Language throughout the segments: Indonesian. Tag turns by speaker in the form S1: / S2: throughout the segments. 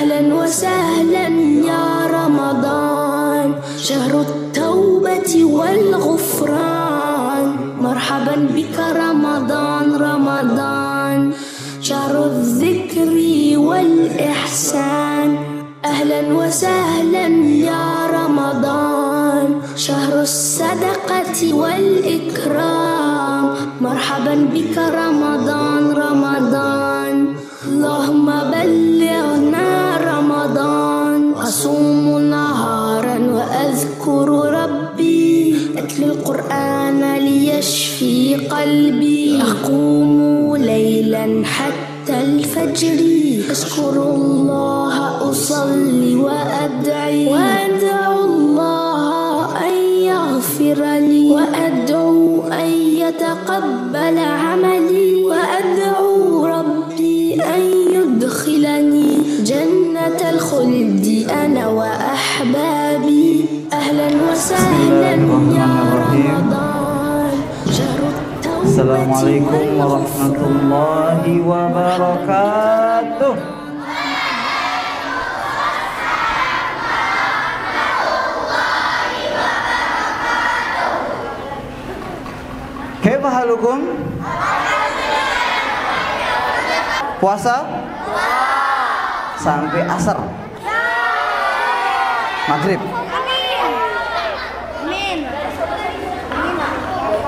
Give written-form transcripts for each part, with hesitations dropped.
S1: أهلا وسهلا يا رمضان شهر التوبة والغفران مرحبا بك رمضان رمضان شهر الذكر والإحسان أهلا وسهلا يا رمضان شهر الصدقة والإكرام مرحبا بك رمضان رمضان اللهم بلغنا رمضان أصوم نهارا وأذكر ربي أتلو القرآن ليشفي قلبي أقوم ليلا حتى الفجر أشكر الله أصلي وأدعو الله أن يغفر لي وأدعو أن يتقبل عملي وأدعو ربي أن يدخلني جنة الخلد أنا وأحبابي أهلا وسهلا يا رمضان شهر التوبة
S2: السلام عليكم ورحمة الله وبركاته. Kaifa halukum? Puasa? Sampai asar? Maghrib?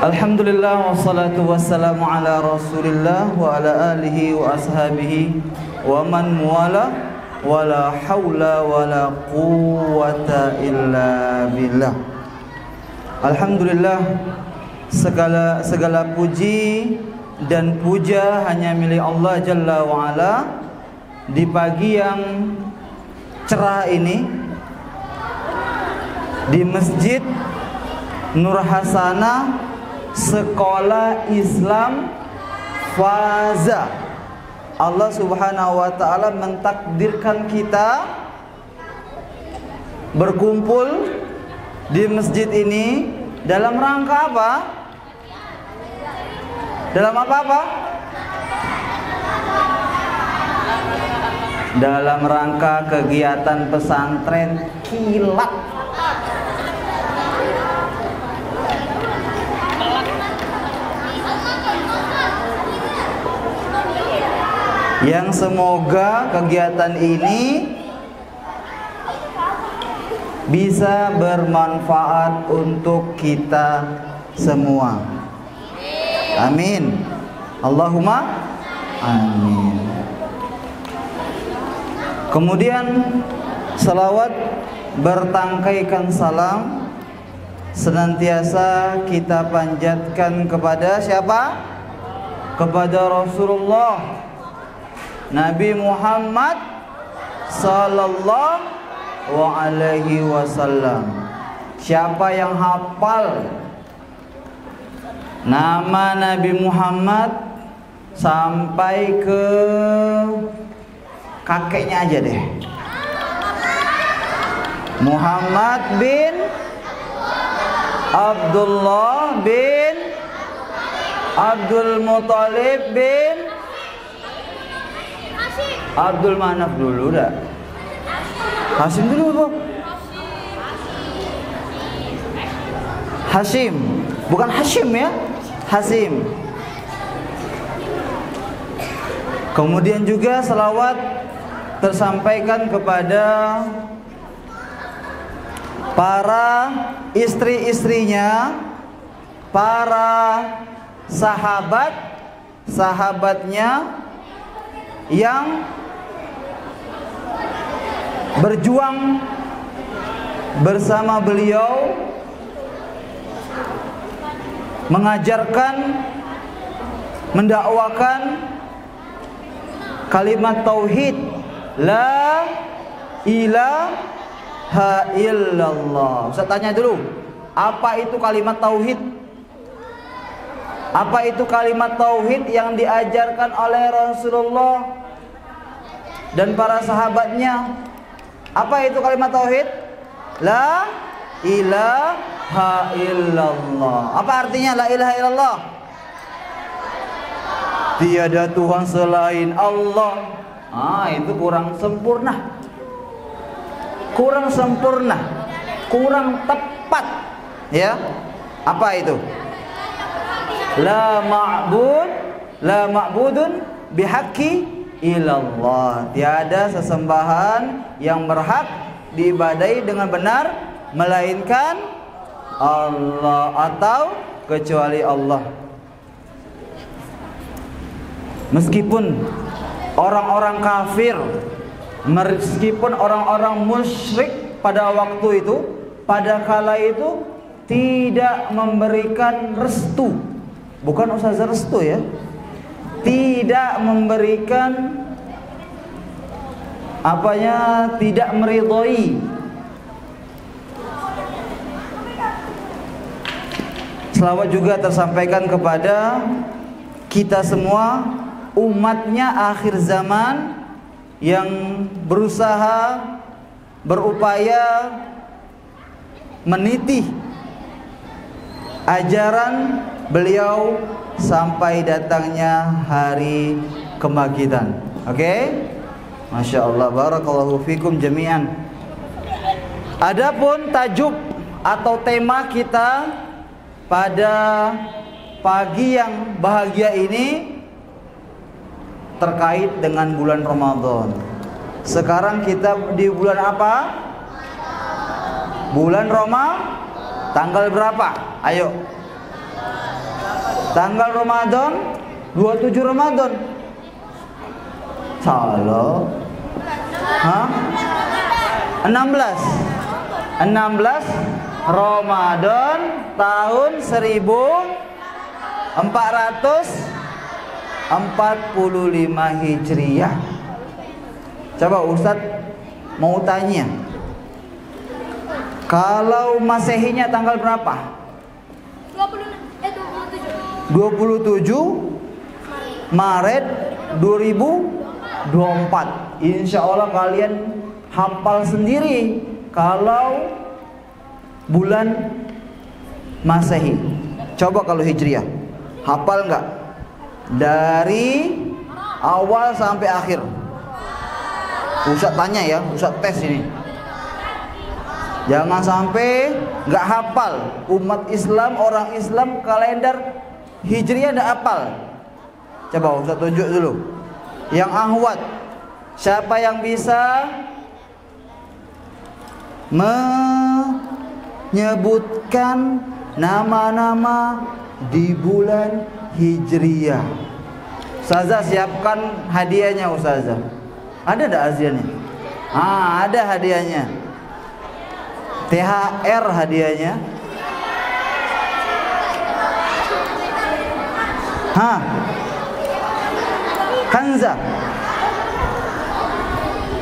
S2: Alhamdulillah wassalatu wassalamu ala rasulillah wa ala alihi wa ashabihi wa man muwala wa la hawla wa la quwwata illa billah. Alhamdulillah, segala puji dan puja hanya milik Allah Jalla wa Ala. Di pagi yang cerah ini di Masjid Nur Hasanah Sekolah Islam Faza, Allah Subhanahu wa Ta'ala mentakdirkan kita berkumpul di masjid ini dalam rangka apa? Dalam apa? Dalam rangka kegiatan pesantren kilat. Yang semoga kegiatan ini bisa bermanfaat untuk kita semua. Amin. Allahumma amin. Kemudian salawat bertangkaikan salam senantiasa kita panjatkan kepada siapa? Kepada Rasulullah Nabi Muhammad sallallahu alaihi wasallam. Siapa yang hafal nama Nabi Muhammad sampai ke kakeknya aja deh. Muhammad bin Abdullah bin Abdul Muthalib bin Abdul Manaf dulu dah. Hasim dulu apa? Hashim, bukan Hashim ya, Hasim. Kemudian juga selawat tersampaikan kepada para istri-istrinya, para sahabatnya yang berjuang bersama beliau mengajarkan, mendakwakan kalimat tauhid la ilaha illallah. Saya tanya dulu, apa itu kalimat tauhid? Apa itu kalimat tauhid yang diajarkan oleh Rasulullah dan para sahabatnya? Apa itu kalimat tauhid? La ilaha illallah. Apa artinya la ilaha illallah? Tiada Tuhan selain Allah, Itu kurang sempurna. Kurang sempurna, kurang tepat. Ya. Apa itu? La ma'budun bihaqqi illallah. Tiada sesembahan yang berhak diibadahi dengan benar melainkan Allah atau kecuali Allah. Meskipun orang-orang kafir, meskipun orang-orang musyrik pada waktu itu, pada kala itu tidak memberikan restu. Bukan ustazah restu ya. Tidak memberikan tidak meridhoi. Selawat juga tersampaikan kepada kita semua, umatnya akhir zaman yang berusaha, berupaya meniti ajaran beliau sampai datangnya hari kebangkitan. Oke? Masya Allah, barakallahu fikum jami'an. Adapun tajuk atau tema kita pada pagi yang bahagia ini terkait dengan bulan Ramadan. Sekarang kita di bulan apa? Bulan Ramadan. Tanggal berapa? Ayo. Tanggal Ramadan 27 Ramadan. Salah. 16 Ramadan tahun 1445 Hijriah. Coba Ustadz mau tanya, kalau Masehinya tanggal berapa? 27 Maret 2024. Insya Allah kalian hafal sendiri kalau bulan Masehi. Coba kalau Hijriah, hafal nggak? Dari awal sampai akhir. Ustaz tanya ya, Ustaz tes ini. Jangan sampai nggak hafal. Umat Islam, orang Islam kalender Hijriah nggak hafal. Coba Ustaz tunjuk dulu. Yang ahwat, siapa yang bisa menyebutkan nama-nama di bulan Hijriah? Ustazah siapkan hadiahnya Ustazah. Ada enggak hadiahnya? Ada hadiahnya. THR hadiahnya. Kanza.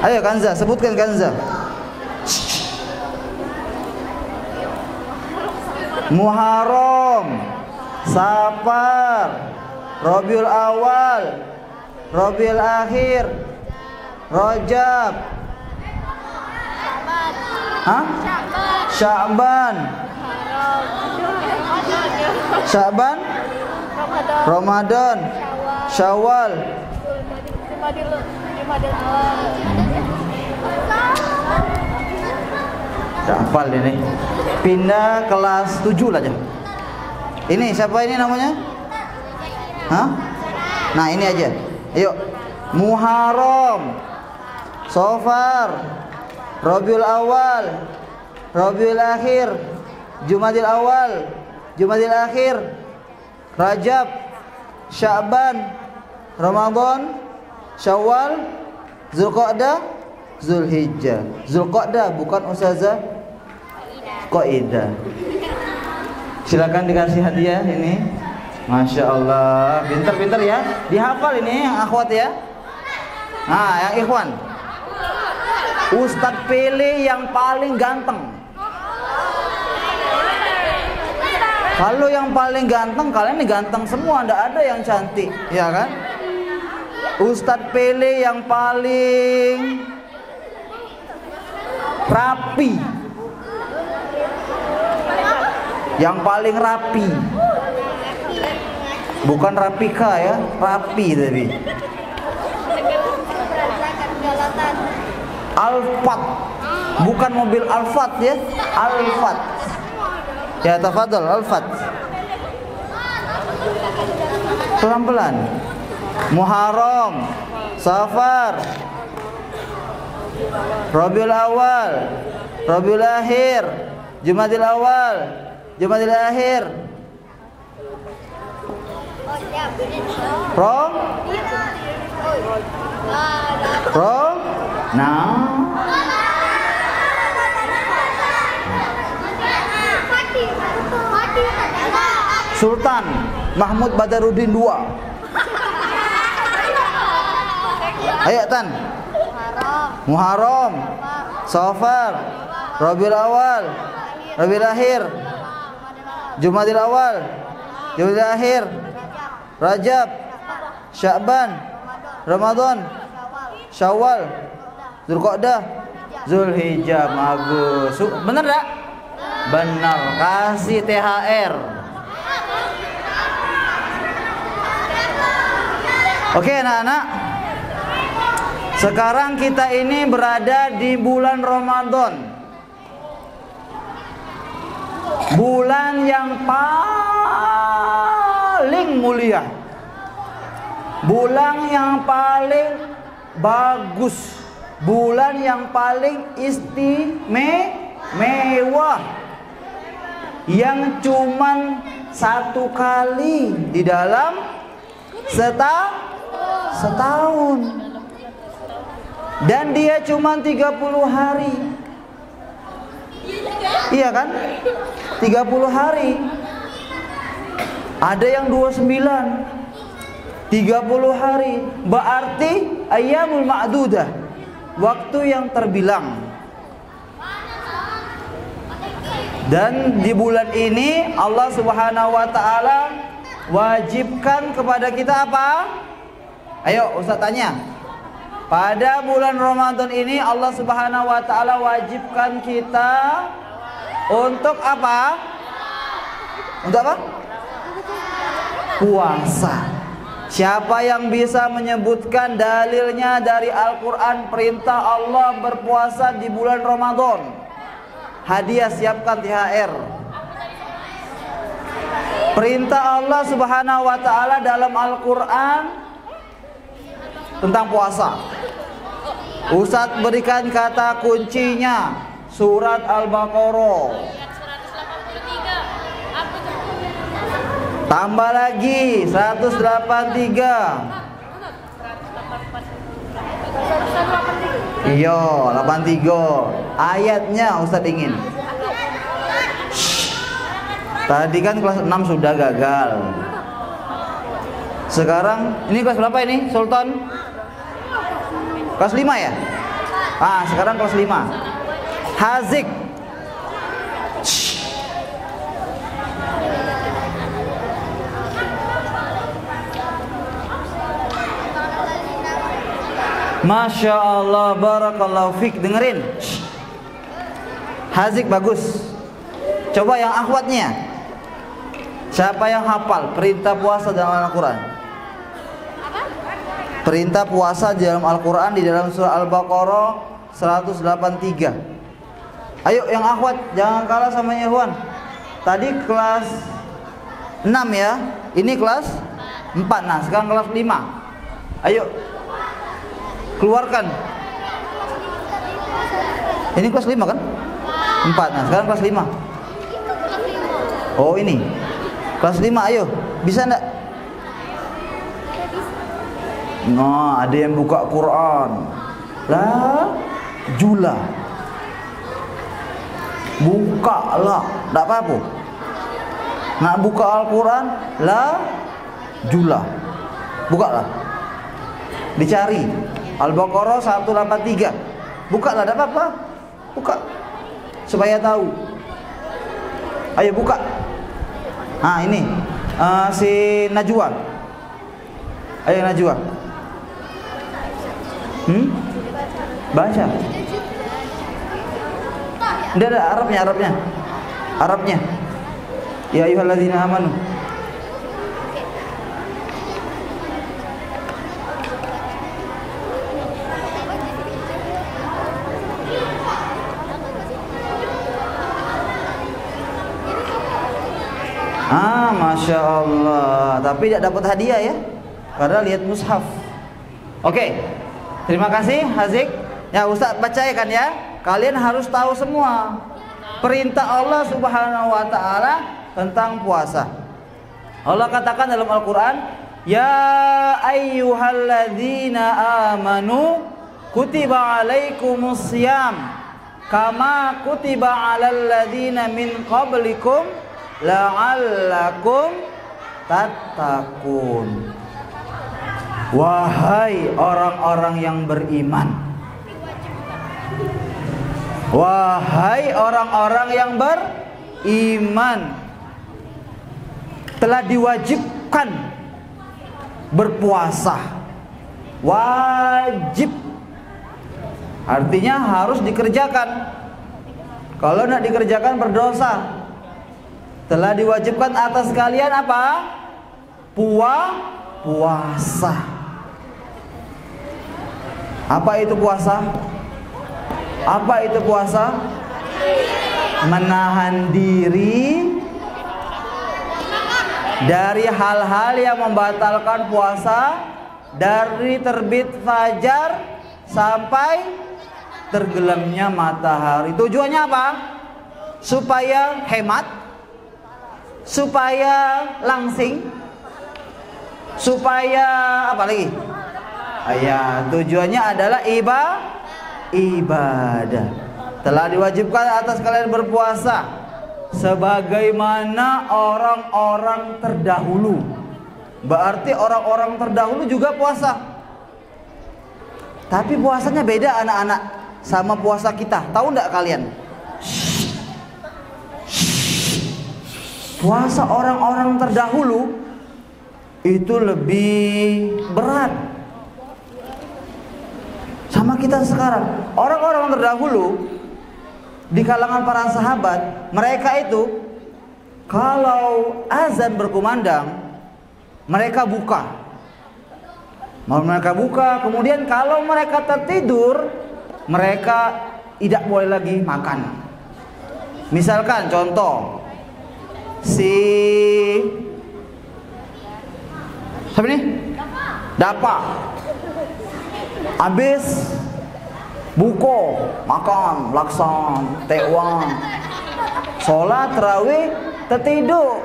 S2: Ayo Kanza, sebutkan Kanza. Muharram, Safar, Rabiul Awal, Rabiul Akhir, Rajab, Sya'ban, Ramadan, Syawal. Hafal ini. Pindah kelas 7 aja. Ini siapa ini namanya? Nah ini aja. Yuk. Muharram, Safar, Rabiul Awal, Rabiul Akhir, Jumadil Awal, Jumadil Akhir, Rajab, Sya'ban, Ramadan, Syawal, Zulqa'dah, Zulhijjah. Zulqa'dah bukan Ustazah Qaidah. Silakan dikasih hadiah ini. Masya Allah, pintar-pintar ya. Dihafal ini yang akhwat ya. Yang ikhwan. Ustadz pilih yang paling ganteng. Kalau yang paling ganteng, kalian ini ganteng semua, nggak ada yang cantik, ya kan? Ustadz pilih yang paling rapi, yang paling rapi, bukan Rapika ya, rapi tadi. Alphard. Bukan mobil Alphard ya, Alphard. Ya, tafadhol Alphard. Pelan-pelan. Muharram, Safar, Rabiul Awal, Rabiul Akhir, Jumadil Awal, Jumadil Akhir. Rom? Nah. Sultan Mahmud Badaruddin II. Ayo Tan. Muharram, Safar, Rabiul Awal, Rabiul Akhir, Jumadil Awal, Jumadil Akhir, Rajab, Sya'ban, Ramadan, Syawal, Dzulqa'dah, Zulhijjah. Bagus. Benar enggak? Benar. Kasih THR. Oke anak-anak, sekarang kita ini berada di bulan Ramadan, bulan yang paling mulia, bulan yang paling bagus, bulan yang paling istimewa, yang cuman satu kali di dalam setahun, dan dia cuma 30 hari. Iya kan? 30 hari. Ada yang 29, 30 hari. Berarti ayyamul ma'dudah, waktu yang terbilang. Dan di bulan ini Allah Subhanahu wa taala wajibkan kepada kita apa? Ayo Ustaz tanya. Pada bulan Ramadan ini Allah Subhanahu wa taala wajibkan kita untuk apa? Untuk apa? Puasa. Siapa yang bisa menyebutkan dalilnya dari Al-Qur'an perintah Allah berpuasa di bulan Ramadan? Hadiah, siapkan THR. Perintah Allah Subhanahu wa taala dalam Al-Qur'an tentang puasa. Ustadz berikan kata kuncinya, surat Al-Baqarah. Tambah lagi 183. Iya, 83. Ayatnya Ustadz ingin. Tadi kan kelas 6 sudah gagal. Sekarang ini kelas berapa ini, Sultan? Kelas 5 ya? Ah, sekarang kelas 5. Hazik. Masya Allah, barakallahu fik. Dengerin. Hazik bagus. Coba yang akhwatnya. Siapa yang hafal perintah puasa dalam Al-Quran? Perintah puasa di dalam Al-Quran di dalam surah Al-Baqarah 183. Ayo yang akhwat, jangan kalah sama Ikhwan. Tadi kelas 6 ya, ini kelas 4. Nah sekarang kelas 5. Ayo keluarkan. Ini kelas 5 kan? 4. Nah sekarang kelas 5. Oh ini kelas 5, ayo. Bisa enggak? Nah, ada yang buka Quran. Lah, jula. Buka lah, enggak apa-apa. Nak buka Al-Quran, lah, jula. Buka lah. Dicari Al-Baqarah 183. Buka lah, enggak apa-apa. Buka. Supaya tahu. Ayo buka. Nah ini si Najwa. Ayo Najwa. Baca. Tidak ada Arabnya. Ya ayyuhalladzina amanu. Masya Allah. Tapi tidak dapat hadiah ya, karena lihat mushaf. Oke, terima kasih Hazik. Ya Ustaz bacakan ya. Kalian harus tahu semua perintah Allah Subhanahu wa taala tentang puasa. Allah katakan dalam Al-Qur'an, "Ya ayyuhalladzina amanu kutiba alaikumussyam kama kutiba alal ladzina min qablikum la'allakum tattaqun." Wahai orang-orang yang beriman, wahai orang-orang yang beriman, telah diwajibkan berpuasa. Wajib artinya harus dikerjakan. Kalau tidak dikerjakan berdosa. Telah diwajibkan atas kalian apa? Puasa. Apa itu puasa? Apa itu puasa? Menahan diri dari hal-hal yang membatalkan puasa, dari terbit fajar sampai tergelamnya matahari. Tujuannya apa? Supaya hemat, supaya langsing, supaya apa lagi? Ya, tujuannya adalah ibadah. Telah diwajibkan atas kalian berpuasa sebagaimana orang-orang terdahulu. Berarti orang-orang terdahulu juga puasa. Tapi puasanya beda anak-anak sama puasa kita. Tahu enggak kalian? Puasa orang-orang terdahulu itu lebih berat sama kita sekarang. Orang-orang terdahulu di kalangan para sahabat, mereka itu kalau azan berkumandang, mereka buka. Mereka buka, kemudian kalau mereka tertidur, mereka tidak boleh lagi makan. Misalkan contoh, siapa nih? Dapa. Habis buko, makan, laksan, tewan, sholat tarawih, tertidur,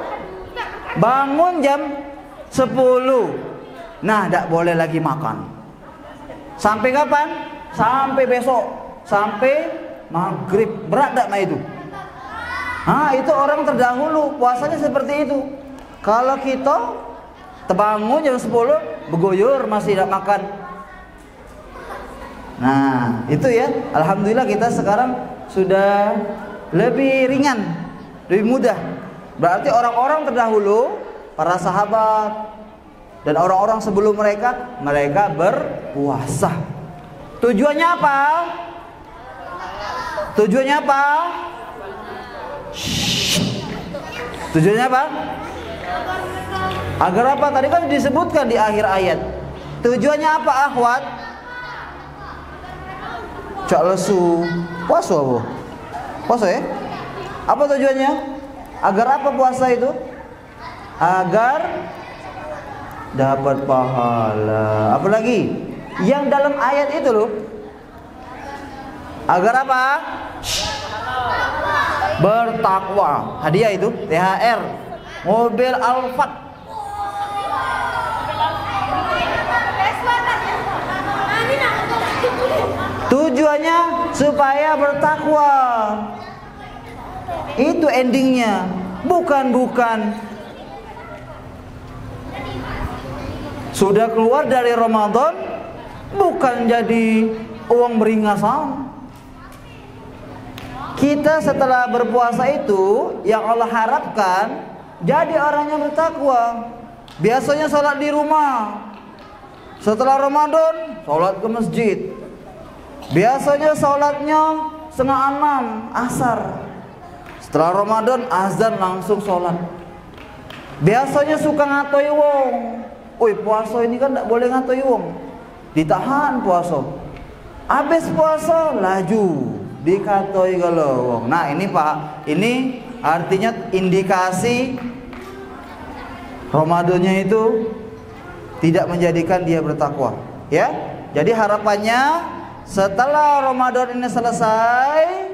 S2: bangun jam 10. Nah, tidak boleh lagi makan. Sampai kapan? Sampai besok, sampai maghrib. Berat tak itu? Nah, itu orang terdahulu puasanya seperti itu. Kalau kita terbangun jam 10, begoyor masih tidak makan. Nah, itu ya. Alhamdulillah kita sekarang sudah lebih ringan, lebih mudah. Berarti orang-orang terdahulu, para sahabat dan orang-orang sebelum mereka berpuasa. Tujuannya apa? Tujuannya apa? Tujuannya apa? Agar apa? Tadi kan disebutkan di akhir ayat. Tujuannya apa, akhwat? Cak lesu. Puasa apa? Puasa ya? Apa tujuannya? Agar apa puasa itu? Agar dapat pahala. Apa lagi? Yang dalam ayat itu loh. Agar apa? Bertakwa. Hadiah itu THR, mobil Alphard. Tujuannya supaya bertakwa. Itu endingnya. Bukan sudah keluar dari Ramadan, bukan jadi uang beringasan. Kita setelah berpuasa itu, yang Allah harapkan jadi orang yang bertakwa. Biasanya sholat di rumah. Setelah Ramadan, sholat ke masjid. Biasanya sholatnya 5:30 asar. Setelah Ramadan azan langsung sholat. Biasanya suka ngatoi wong. Woi, puasa ini kan tidak boleh ngatoi wong. Ditahan puasa. Habis puasa laju dikatoi kalau wong. Nah ini Pak, ini artinya indikasi Ramadannya itu tidak menjadikan dia bertakwa, ya. Jadi harapannya setelah Ramadan ini selesai,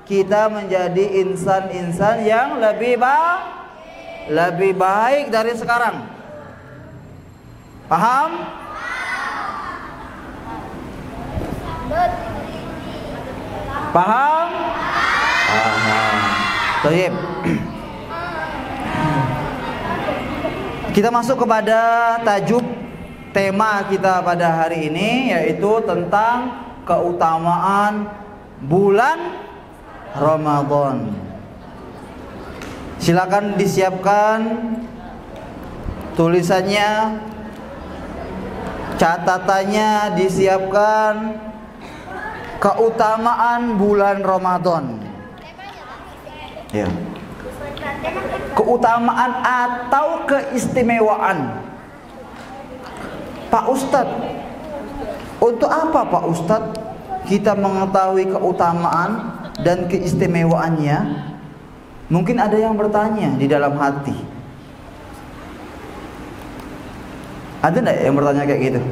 S2: kita menjadi insan-insan yang lebih baik dari sekarang. Paham? Paham? Paham. Baik. Kita masuk kepada tajuk tema kita pada hari ini, yaitu tentang keutamaan bulan Ramadan. Silakan disiapkan tulisannya, catatannya disiapkan. Keutamaan bulan Ramadan. Ya. Keutamaan atau keistimewaan. Pak Ustadz, untuk apa Pak Ustadz kita mengetahui keutamaan dan keistimewaannya? Mungkin ada yang bertanya di dalam hati. Ada enggak yang bertanya kayak gitu?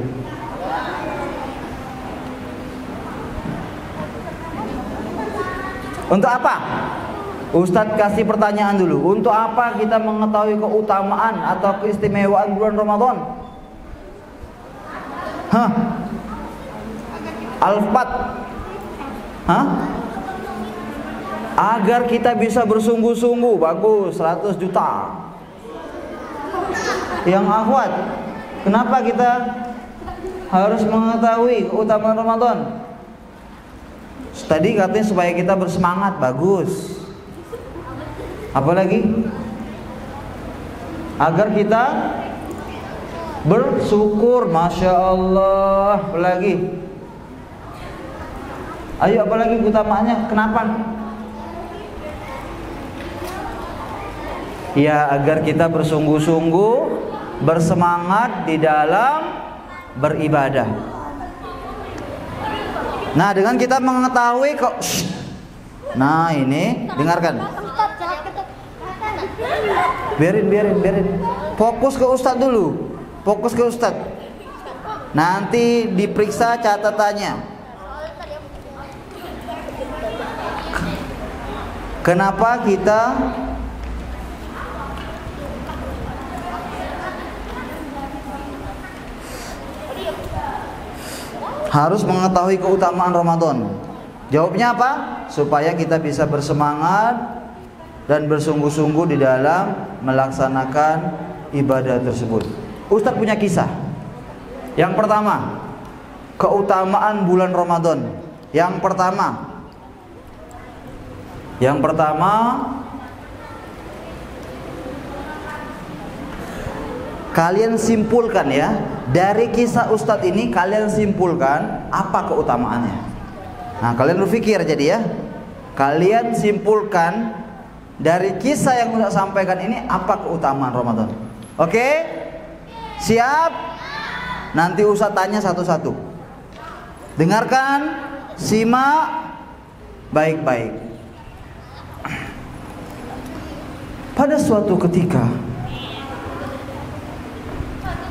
S2: Untuk apa? Ustadz kasih pertanyaan dulu. Untuk apa kita mengetahui keutamaan atau keistimewaan bulan Ramadan? Hah? Al-Fat? Hah? Agar kita bisa bersungguh-sungguh. Bagus, 100 juta. Yang akhwat, kenapa kita harus mengetahui keutamaan Ramadan? Tadi katanya supaya kita bersemangat. Bagus. Apalagi? Agar kita bersyukur. Masya Allah. Apalagi? Ayo, apalagi keutamaannya? Kenapa? Ya, agar kita bersungguh-sungguh, bersemangat di dalam beribadah. Nah, dengan kita mengetahui kok, nah ini dengarkan. Biarin. Fokus ke Ustadz dulu. Fokus ke Ustadz. Nanti diperiksa catatannya. Kenapa kita harus mengetahui keutamaan Ramadan? Jawabnya apa? Supaya kita bisa bersemangat dan bersungguh-sungguh di dalam melaksanakan ibadah tersebut. Ustadz punya kisah. Yang pertama, keutamaan bulan Ramadan. Yang pertama, kalian simpulkan ya. Dari kisah Ustadz ini kalian simpulkan apa keutamaannya. Nah, kalian berpikir jadi ya. Kalian simpulkan dari kisah yang Ustadz sampaikan ini apa keutamaan Ramadan. Oke? Siap? Nanti Ustadz tanya satu-satu. Dengarkan, simak baik-baik. Pada suatu ketika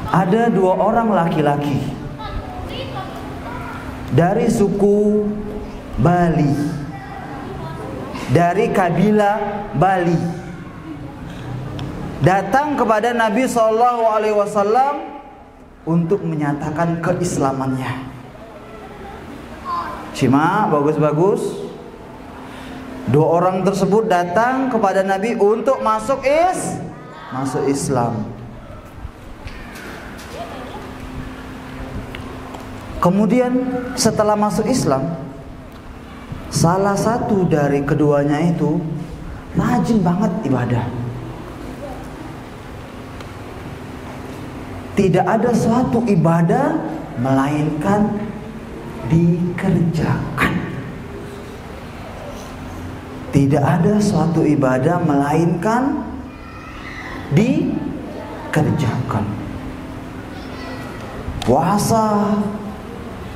S2: ada 2 orang laki-laki dari suku Bali, dari kabilah Bali, datang kepada Nabi SAW untuk menyatakan keislamannya. Simak bagus-bagus. 2 orang tersebut datang kepada Nabi untuk masuk Islam. Kemudian setelah masuk Islam, salah satu dari keduanya itu rajin banget ibadah. Tidak ada suatu ibadah melainkan dikerjakan. Tidak ada suatu ibadah melainkan dikerjakan. Puasa,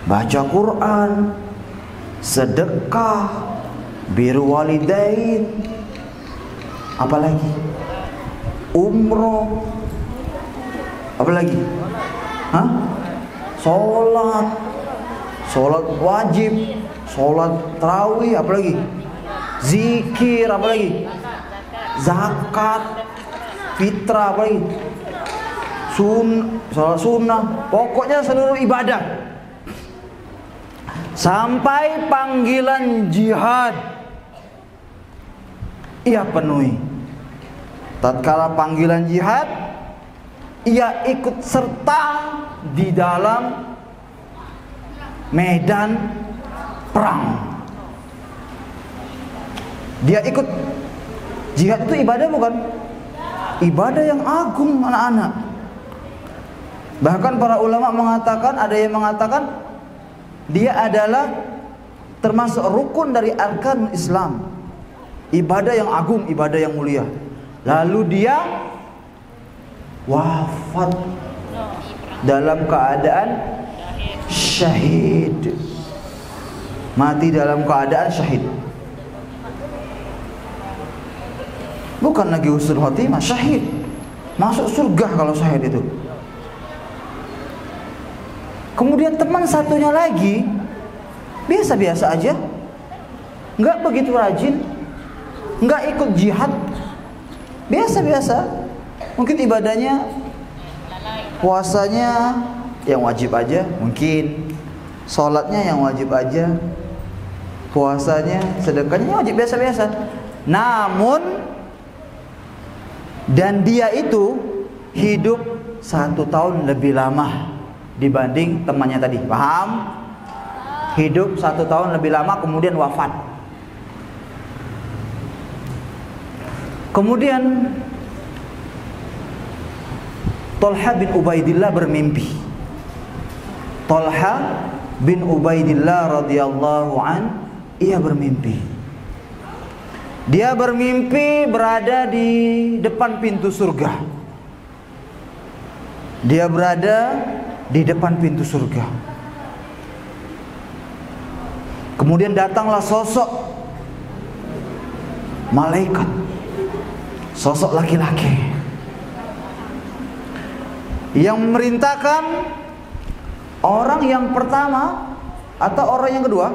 S2: baca Quran, sedekah, birru walidain, apalagi umroh, Apalagi? Hah? Sholat wajib, sholat tarawih, apalagi? Zikir, apalagi? Zakat, fitrah, apalagi? Sholat sunnah, pokoknya seluruh ibadah. Sampai panggilan jihad ia penuhi. Tatkala panggilan jihad, ia ikut serta di dalam medan perang. Dia ikut. Jihad itu ibadah bukan? Ibadah yang agung, anak-anak. Bahkan para ulama mengatakan, ada yang mengatakan dia adalah termasuk rukun dari arkan Islam. Ibadah yang agung, ibadah yang mulia. Lalu dia wafat dalam keadaan syahid. Mati dalam keadaan syahid. Bukan lagi husnul khotimah, syahid. Masuk surga kalau syahid itu. Kemudian teman satunya lagi biasa-biasa aja, nggak begitu rajin, nggak ikut jihad, biasa-biasa. Mungkin ibadahnya, puasanya yang wajib aja, mungkin sholatnya yang wajib aja, puasanya, sedekahnya wajib, biasa-biasa. Namun dan dia itu hidup 1 tahun lebih lama dibanding temannya tadi, paham? Hidup 1 tahun lebih lama, kemudian wafat. Kemudian Talha bin Ubaidillah bermimpi. Talha bin Ubaidillah radhiyallahu an, ia bermimpi. Dia bermimpi berada di depan pintu surga. Dia berada di depan pintu surga. Kemudian datanglah sosok malaikat, sosok laki-laki yang memerintahkan orang yang pertama atau orang yang kedua?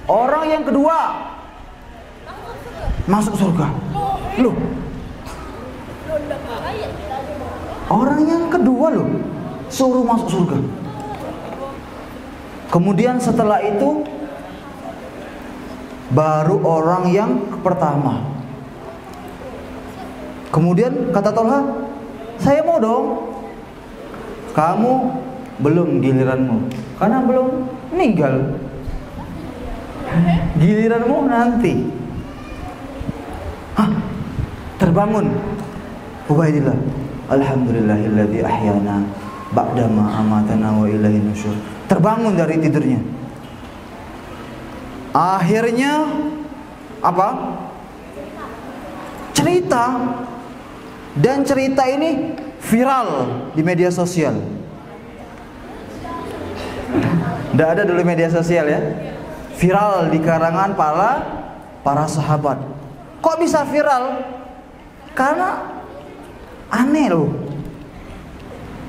S2: Orang yang kedua masuk surga. Loh, orang yang kedua loh suruh masuk surga. Kemudian setelah itu baru orang yang pertama. Kemudian kata Talha, saya mau dong. Kamu belum giliranmu, karena belum meninggal. Giliranmu nanti. Terbangun Ubaidillah, alhamdulillahilladzi ahyana ba'dama amatana wa ilaihi nusyur. Terbangun dari tidurnya. Akhirnya apa? Cerita. Dan cerita ini viral di media sosial. Tidak ada dulu media sosial ya. Viral di karangan para sahabat. Kok bisa viral? Karena aneh loh.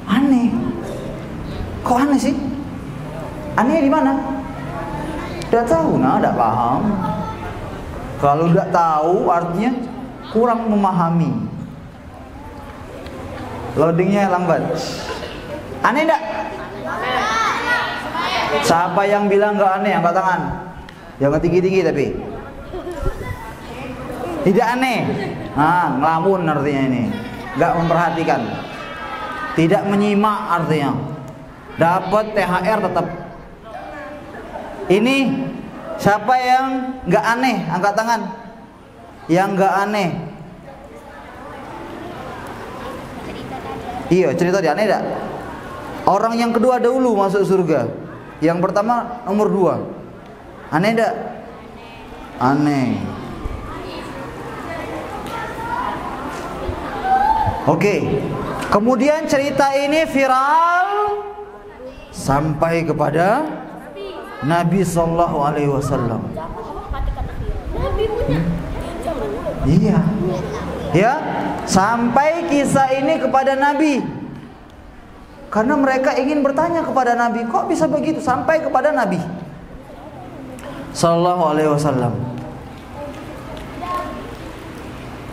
S2: Aneh. Kok aneh sih? Aneh di mana? Tidak tahu, tidak paham. Kalau tidak tahu artinya kurang memahami. Loadingnya lambat. Aneh tidak? Siapa yang bilang nggak aneh, angkat tangan. Jangan tinggi-tinggi tapi. Tidak aneh. Nah, ngelamun artinya ini. Nggak memperhatikan. Tidak menyimak artinya. Dapat THR tetap. Ini siapa yang nggak aneh, angkat tangan. Yang nggak aneh. Iya, cerita dia aneh tidak? Orang yang kedua dahulu masuk surga. Yang pertama nomor 2. Aneh tidak? Aneh. Oke. Kemudian cerita ini viral sampai kepada Nabi sallallahu alaihi wasallam. Iya. Ya, sampai kisah ini kepada Nabi. Karena mereka ingin bertanya kepada Nabi, kok bisa begitu, sampai kepada Nabi sallallahu alaihi wasallam.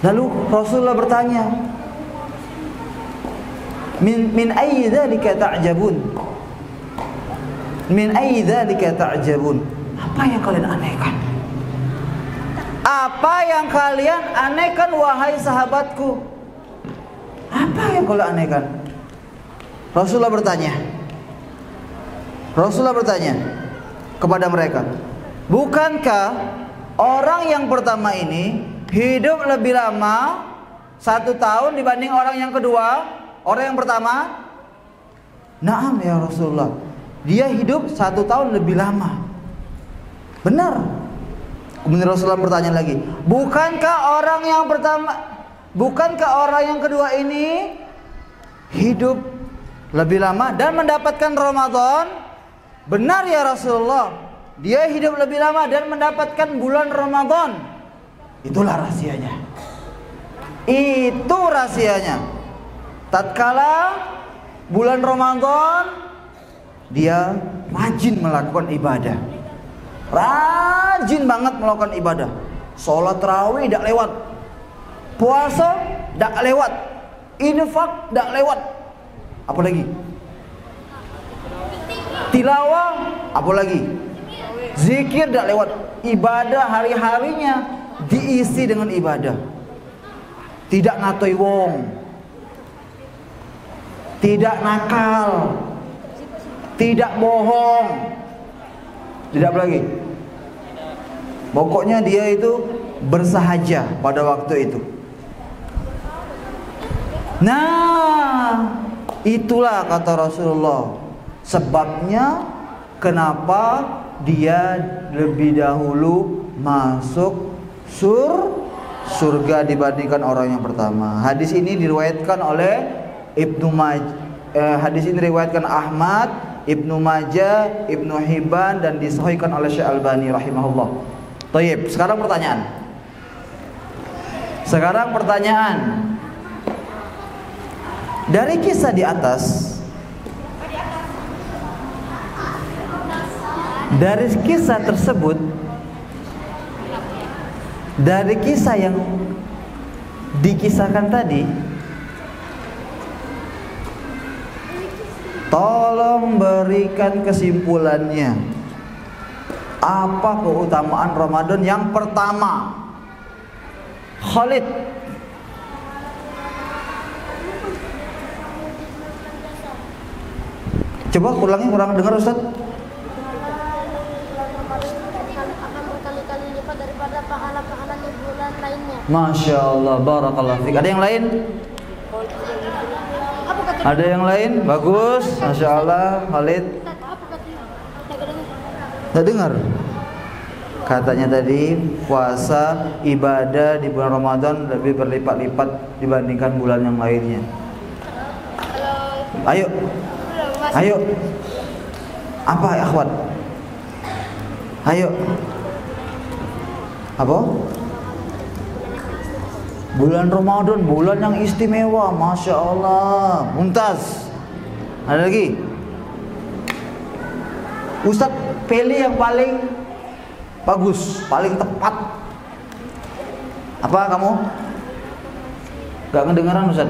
S2: Lalu Rasulullah bertanya, min ayyi dzalika ta'jabun? Min ayyi dzalika ta'jabun? Apa yang kalian anehkan? Apa yang kalian anehkan wahai sahabatku? Apa yang kalian anehkan? Rasulullah bertanya kepada mereka, bukankah orang yang pertama ini hidup lebih lama 1 tahun dibanding orang yang kedua? Orang yang pertama? Naam ya Rasulullah, dia hidup 1 tahun lebih lama. Benar. Kemudian Rasulullah bertanya lagi, bukankah orang yang kedua ini hidup lebih lama dan mendapatkan Ramadan? Benar ya Rasulullah, dia hidup lebih lama dan mendapatkan bulan Ramadan. Itulah rahasianya. Itu rahasianya. Tatkala bulan Ramadan, dia rajin melakukan ibadah. Rajin banget melakukan ibadah. Sholat tarawih tidak lewat, puasa tidak lewat, infak tidak lewat. Apalagi tilawah, apalagi zikir tidak lewat. Ibadah hari-harinya diisi dengan ibadah. Tidak ngatoi wong, tidak nakal, tidak bohong, tidak apa lagi. Pokoknya dia itu bersahaja pada waktu itu. Nah, itulah kata Rasulullah sebabnya kenapa dia lebih dahulu masuk surga dibandingkan orang yang pertama. Hadis ini diriwayatkan oleh hadis ini diriwayatkan Ahmad, Ibnu Majah, Ibnu Hibban dan disahihkan oleh Syekh Albani rahimahullah. Baik, sekarang pertanyaan. Dari kisah di atas, dari kisah tersebut, dari kisah yang dikisahkan tadi, tolong berikan kesimpulannya. Apa keutamaan Ramadan yang pertama? Khalid. Coba kurang dengar Ustaz.
S3: Akan berkali-kali lipat daripada pahala-pahala di bulan lainnya.
S2: Masya Allah, barakallahu fiik. Ada yang lain? Ada yang lain? Bagus, Masya Allah, Khalid. Tidak dengar? Katanya tadi puasa ibadah di bulan Ramadan lebih berlipat-lipat dibandingkan bulan yang lainnya. Ayo. Apa ya akhwat? Ayo. Apa? Bulan Ramadan, bulan yang istimewa, Masya Allah. Mumtaz. Ada lagi? Ustaz pilih yang paling bagus, paling tepat. Apa kamu? Gak kedengaran Ustaz?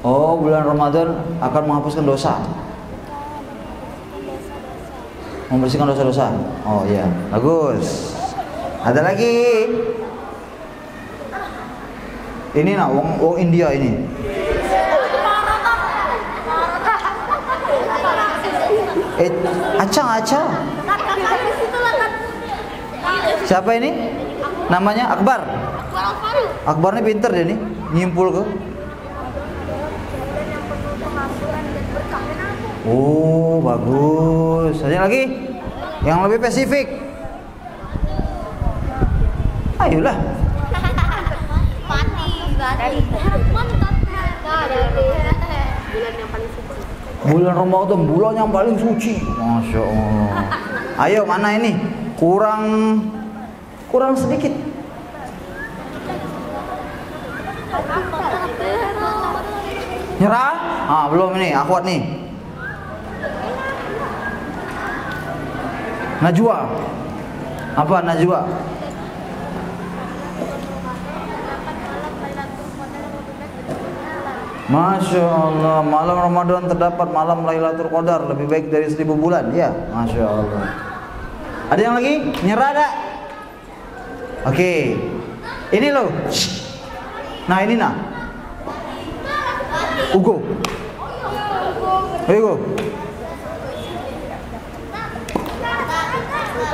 S2: Oh, bulan Ramadan akan menghapuskan dosa, membersihkan dosa-dosa. Oh iya, bagus. Ada lagi? Ini nak wong India ini. Acah. Siapa ini? Namanya Akbar. Akbar ini pinter dia nih, nyimpul ke. Oh, bagus. Ada lagi? Yang lebih spesifik. Ayolah. Bulan Ramadan, bulan yang paling suci. Masya Allah. Ayo, mana ini? Kurang sedikit. Nyerah? Ah, belum ini, akhwat nih. Najwa. Apa najwa? Masya Allah, malam Ramadan terdapat malam Lailatul Qadar lebih baik dari 1000 bulan. Ya, Masya Allah. Ada yang lagi? Nyerah tak? Oke. Ini loh. Nah ini nah. Ugo. Ugo.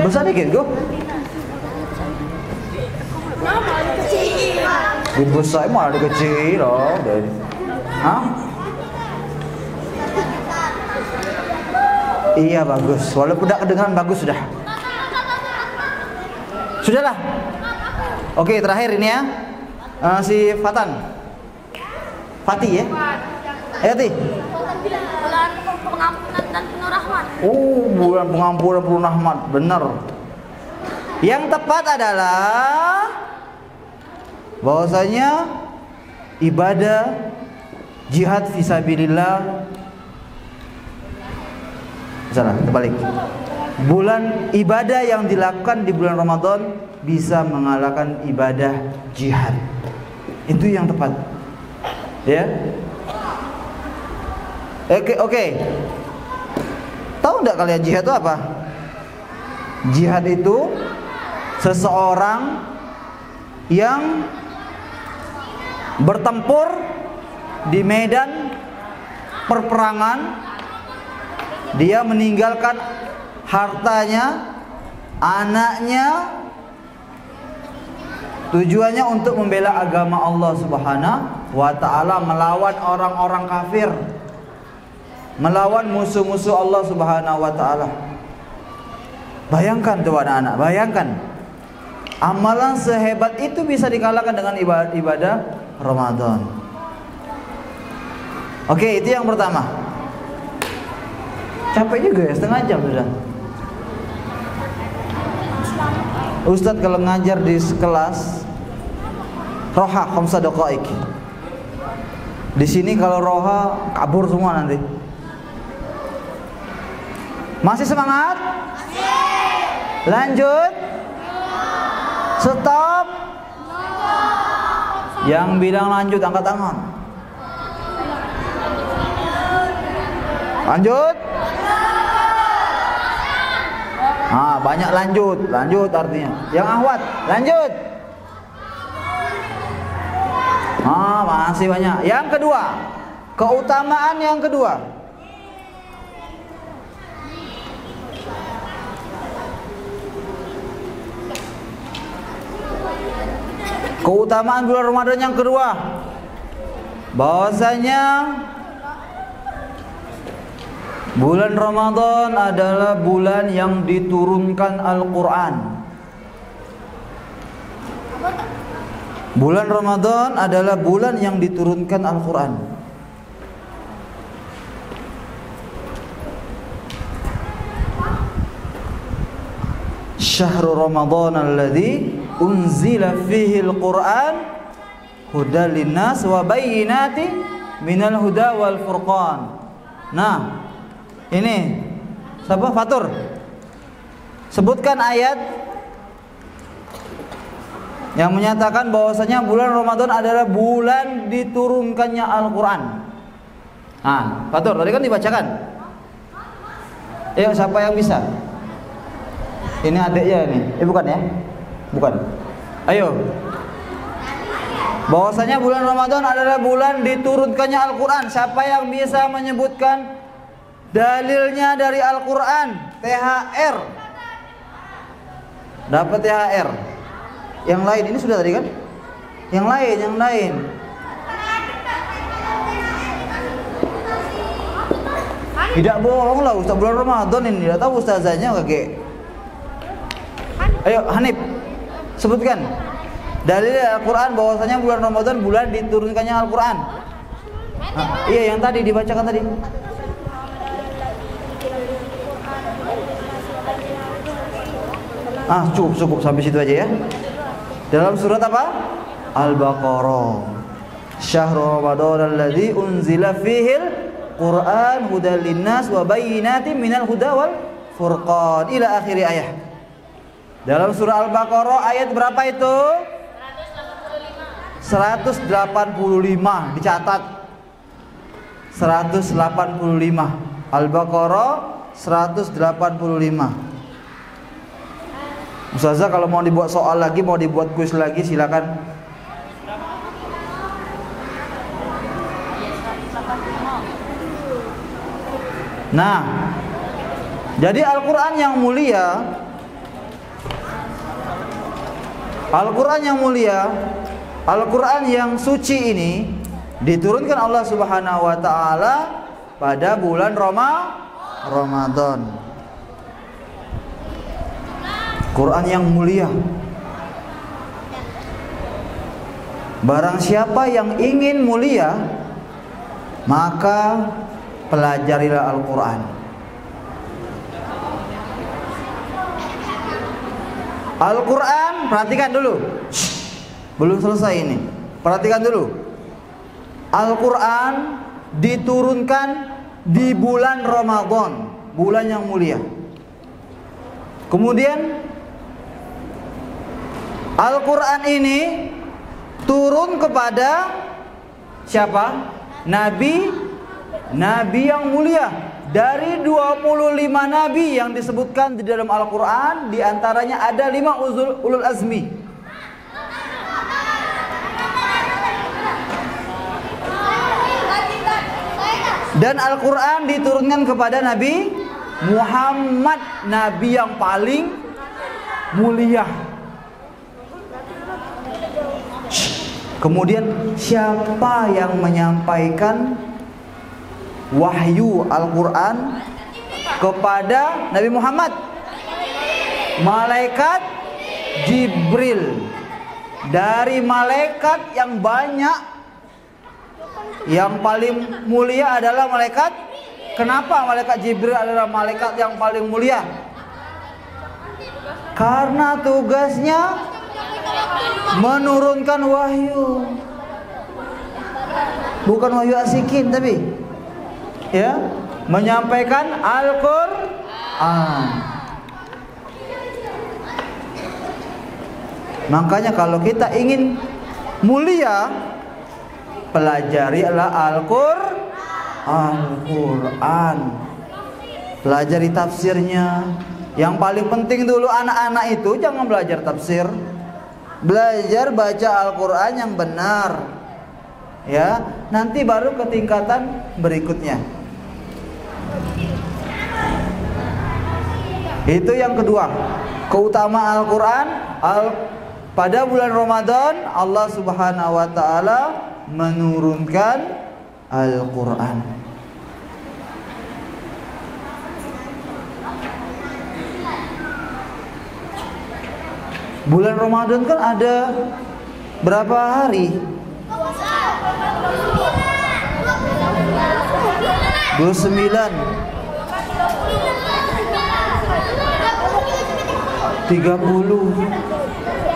S2: Besar dikit, Go. Besar malah dikecil loh. Hah? Iya bagus. Walaupun tidak kedengaran bagus sudah. Sudahlah. Oke, terakhir ini ya. Si Fatan. Fatih ya? Ti.
S3: Bulan pengampunan dan penuh rahmat.
S2: Oh, bulan pengampunan penuh rahmat. Benar. Yang tepat adalah bahwasanya ibadah jihad fisabilillah. Salah, terbalik. Bulan ibadah yang dilakukan di bulan Ramadan bisa mengalahkan ibadah jihad. Itu yang tepat. Ya. Oke. Tahu enggak kalian jihad itu apa? Jihad itu seseorang yang bertempur di medan perperangan, dia meninggalkan hartanya, anaknya, tujuannya untuk membela agama Allah Subhanahu wa ta'ala, melawan orang-orang kafir, melawan musuh-musuh Allah Subhanahu wa ta'ala. Bayangkan tuh anak-anak, bayangkan amalan sehebat itu bisa dikalahkan dengan ibadah Ramadan. Oke, itu yang pertama. Capek juga ya, setengah jam sudah. Ustadz kalau ngajar di kelas roha khamsa daqaik. Di sini kalau roha kabur semua nanti. Masih semangat? Lanjut? Stop? Yang bilang lanjut angkat tangan. Lanjut? Ah, banyak lanjut artinya. Yang ahwat, lanjut. Ah, masih banyak. Yang kedua, keutamaan yang kedua. Keutamaan bulan Ramadan yang kedua, bahwasanya bulan Ramadan adalah bulan yang diturunkan Al-Quran. Bulan Ramadan adalah bulan yang diturunkan Al-Quran. Syahrul Ramadan alladzi unzila fihi Al-Quran hudan linnas wa bayyinati minal huda wal furqan. Nah, ini siapa? Fatur. Sebutkan ayat yang menyatakan bahwasanya bulan Ramadan adalah bulan diturunkannya Al-Quran. Nah, Fatur, tadi kan dibacakan. Ayo, siapa yang bisa? Ini adiknya ini. Bukan ya? Bukan. Ayo. Bahwasanya bulan Ramadan adalah bulan diturunkannya Al-Quran. Siapa yang bisa menyebutkan dalilnya dari Al-Quran? THR. Dapat THR. Yang lain ini sudah tadi kan? Yang lain. Tidak bohong lah, Ustaz, bulan Ramadan ini. Tidak tahu ustazahnya kakek. Ayo Hanif, sebutkan dalil Al-Quran bahwasanya bulan Ramadan bulan diturunkannya Al-Quran. Iya, yang tadi dibacakan tadi. Cukup sampai situ aja ya. Dalam surat apa? Al-Baqarah. Syahrul Ramadan alladzi unzila fihil Qur'an hudal linnas wa bayyinatin minal huda wal furqan ila akhir ayat. Dalam surah Al-Baqarah ayat berapa itu? 185 dicatat. 185 Al-Baqarah 185. Ustazah kalau mau dibuat soal lagi, mau dibuat kuis lagi silakan. Nah, jadi Al-Quran yang mulia, Al-Quran yang suci ini diturunkan Allah Subhanahu wa taala pada bulan Ramadan. Quran yang mulia. Barang siapa yang ingin mulia, maka pelajarilah Al-Quran. Al-Quran, perhatikan dulu. Belum selesai ini. Perhatikan dulu. Al-Quran diturunkan di bulan Ramadan, bulan yang mulia. Kemudian Al-Quran ini turun kepada siapa? Nabi yang mulia. Dari 25 nabi yang disebutkan di dalam Al-Quran, di antaranya ada 5 ulul azmi. Dan Al-Quran diturunkan kepada Nabi Muhammad, nabi yang paling mulia. Kemudian siapa yang menyampaikan wahyu Al-Quran kepada Nabi Muhammad? Malaikat Jibril. Dari malaikat yang banyak, yang paling mulia adalah malaikat. Kenapa malaikat Jibril adalah malaikat yang paling mulia? Karena tugasnya menurunkan wahyu. Bukan wahyu asikin, tapi ya, menyampaikan Al-Quran. Makanya kalau kita ingin mulia, pelajarilah Al-Quran. Pelajari tafsirnya. Yang paling penting dulu anak-anak itu jangan belajar tafsir. Belajar baca Al-Quran yang benar. Ya, nanti baru ke tingkatan berikutnya. Itu yang kedua, keutamaan Al-Quran. Pada bulan Ramadan Allah Subhanahu wa taala menurunkan Al-Quran. Bulan Ramadan kan ada berapa hari? 29, 30.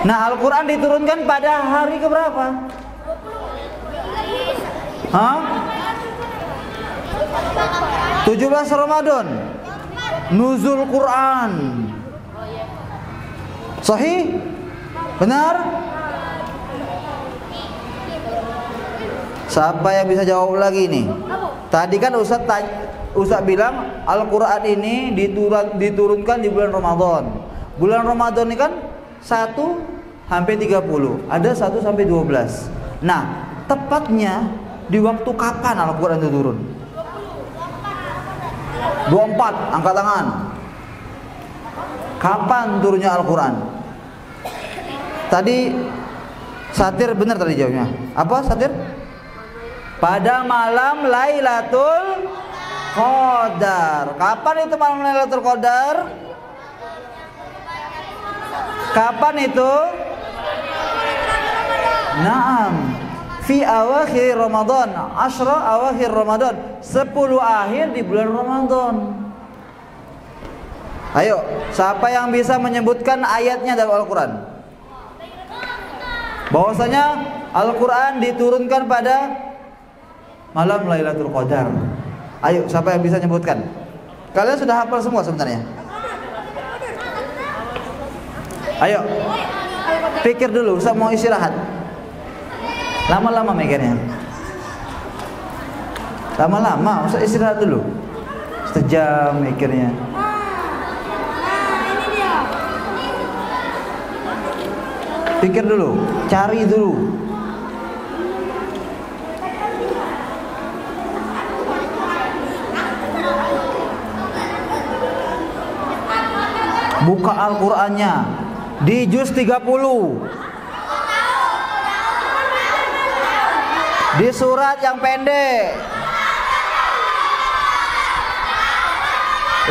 S2: Nah, Al-Quran diturunkan pada hari keberapa? Hah? 17 Ramadan. Nuzul Quran. Sahih? Benar? Siapa yang bisa jawab lagi nih? Tadi kan Ustaz bilang Al-Quran ini diturunkan di bulan Ramadan. Bulan Ramadan ini kan 1 sampai 30. Ada 1 sampai 12. Nah, tepatnya di waktu kapan Al-Quran itu turun? 24, angkat tangan. Kapan turunnya Al-Quran? Tadi Satir benar tadi jawabnya. Apa Satir? Pada malam Lailatul Qadar. Kapan itu malam Lailatul Qadar? Kapan itu? Naam, fi awakhir Ramadan, asyra awakhir Ramadan, 10 akhir di bulan Ramadan. Ayo, siapa yang bisa menyebutkan ayatnya dalam Al-Quran? Bahwasanya Al-Quran diturunkan pada malam Lailatul Qadar? Ayo, siapa yang bisa nyebutkan? Kalian sudah hafal semua sebenarnya. Ayo, pikir dulu, saya mau istirahat. Lama-lama mikirnya. Lama-lama, usah istirahat dulu. Sejam mikirnya. Pikir dulu, cari dulu. Buka Al-Qur'annya di juz 30. Di surat yang pendek.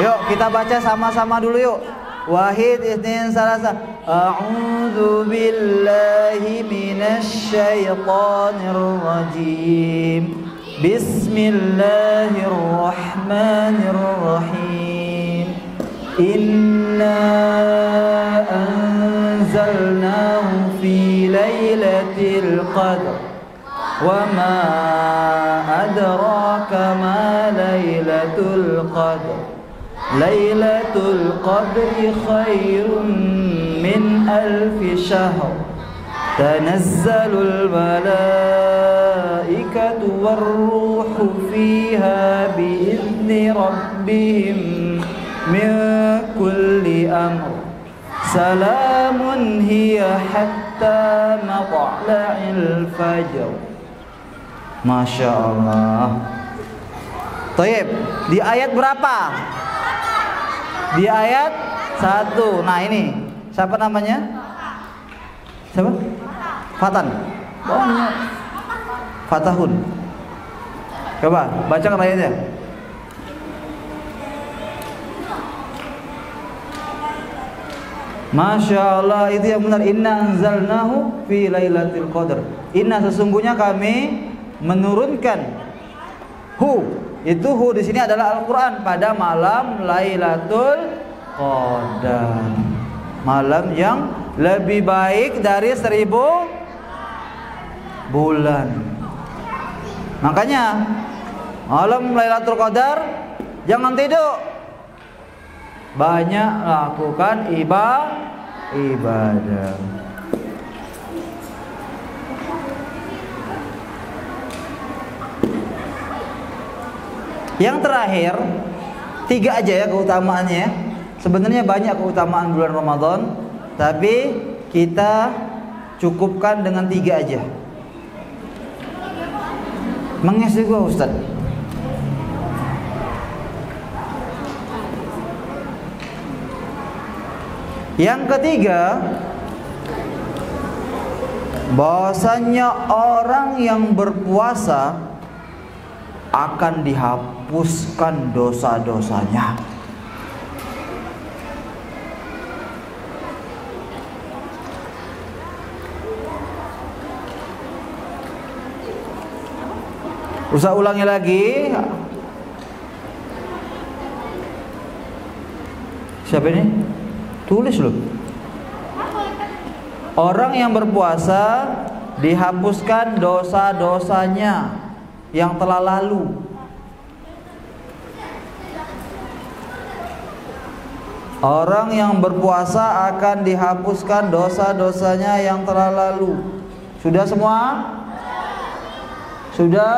S2: Yuk kita baca sama-sama dulu yuk. Wahid isnin salasa. A'udzu billahi minasy syaithanir rajim. Bismillahirrahmanirrahim. Inna anzalnahu fi lailatul qadr. Wa ma adraka ma lailatul qadr. Lailatul Qadri khairun min alfi syahr. Tanazzalul malaikatu warruhu fiha biizni rabbihim min kulli amr. Salamun hiya hatta matla'il fajr. Masya Allah. Taib, di ayat berapa? Di ayat 1. Nah ini siapa namanya? Siapa? Fatan. Banyak. Fatahun. Coba bacakan ayatnya. Masya Allah, itu yang benar. Inna anzalnahu fi lailatul qadr. Inna, sesungguhnya kami menurunkan itu di sini adalah Al-Quran pada malam Lailatul Qadar, malam yang lebih baik dari 1000 bulan. Makanya malam Lailatul Qadar jangan tidur, banyak lakukan ibadah. Yang terakhir, 3 aja ya keutamaannya. Sebenarnya banyak keutamaan bulan Ramadan, tapi kita cukupkan dengan 3 aja. Menges juga Ustaz. Yang ketiga, bahwasanya orang yang berpuasa akan dihapuskan dosa-dosanya. Usah ulangi lagi. Siapa ini? Tulis loh. Orang yang berpuasa dihapuskan dosa-dosanya yang telah lalu. Orang yang berpuasa akan dihapuskan dosa-dosanya yang telah lalu. Sudah semua? Sudah?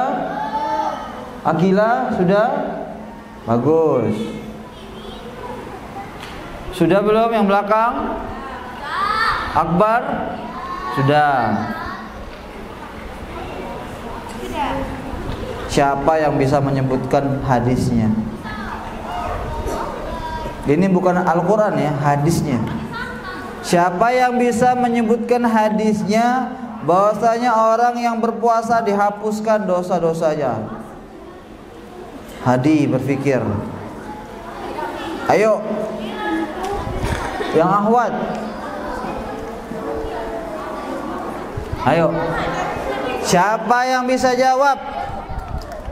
S2: Akila sudah? Bagus. Sudah belum yang belakang? Akbar? Sudah. Siapa yang bisa menyebutkan hadisnya? Ini bukan Al-Quran ya, hadisnya. Siapa yang bisa menyebutkan hadisnya bahwasanya orang yang berpuasa dihapuskan dosa-dosanya? Hadi berpikir. Ayo. Yang Ahwat. Ayo. Siapa yang bisa jawab?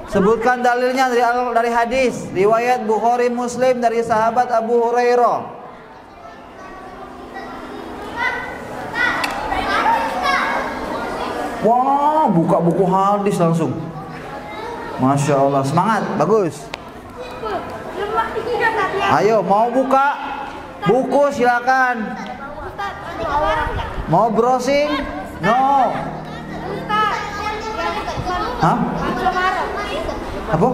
S2: Sebutkan dalilnya dari hadis riwayat Bukhari Muslim dari sahabat Abu Hurairah. Wah, buka buku hadis langsung. Masya Allah, semangat, bagus. Ayo, mau buka buku silakan. Mau browsing? No. Hah? Apa?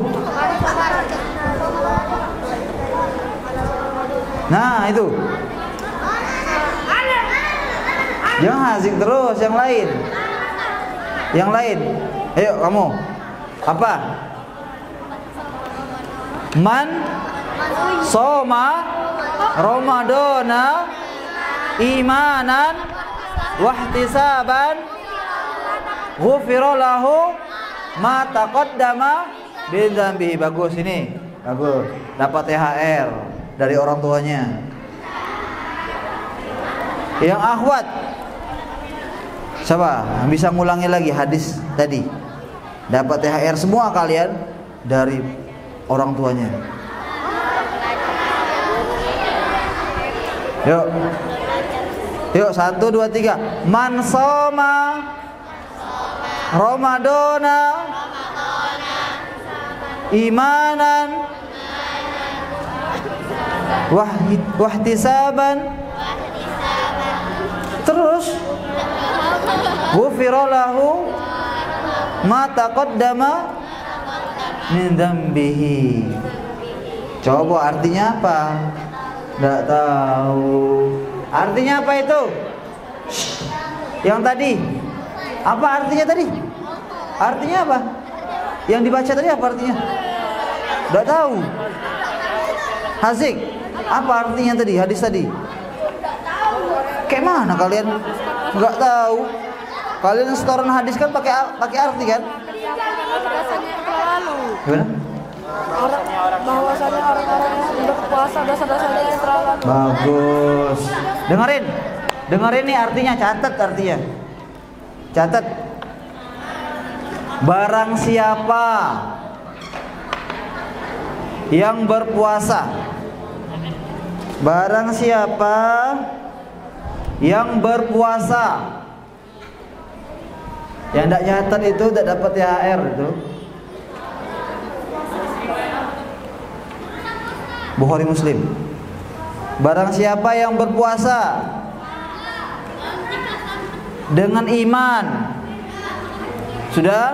S2: Nah, itu. Jangan asik terus, yang lain. Yang lain. Ayo kamu. Apa? Man soma Ramadana imanan wahtisaban ghufira lahu ma taqaddama min dzambihi. Bagus ini. Bagus. Dapat THR dari orang tuanya. Yang akhwat, siapa? Bisa ngulangi lagi hadis tadi. Dapat THR semua kalian dari orang tuanya. Yuk. Yuk, 1, 2, 3. Man shoma Ramadana imanan wahtisaban, terus ghufira lahu ma taqaddama min dzambihi. Coba artinya apa? Enggak tahu. Artinya apa itu? Yang tadi. Apa artinya tadi? Artinya apa? Yang dibaca tadi apa artinya? Enggak tahu. Hazik, apa artinya tadi? Hadis tadi. Kayak mana kalian enggak tahu? Kalian setoran hadis kan pakai arti kan? Gimana?
S3: Bahwasanya orang-orang yang berpuasa dosa-dosanya yang terlalu.
S2: Bagus. Dengerin nih artinya, catat artinya. Catat. Barang siapa yang berpuasa, barang siapa yang berpuasa, yang tidak nyatat itu tidak dapat THR itu. Bukhari Muslim. Barang siapa yang berpuasa dengan iman, sudah?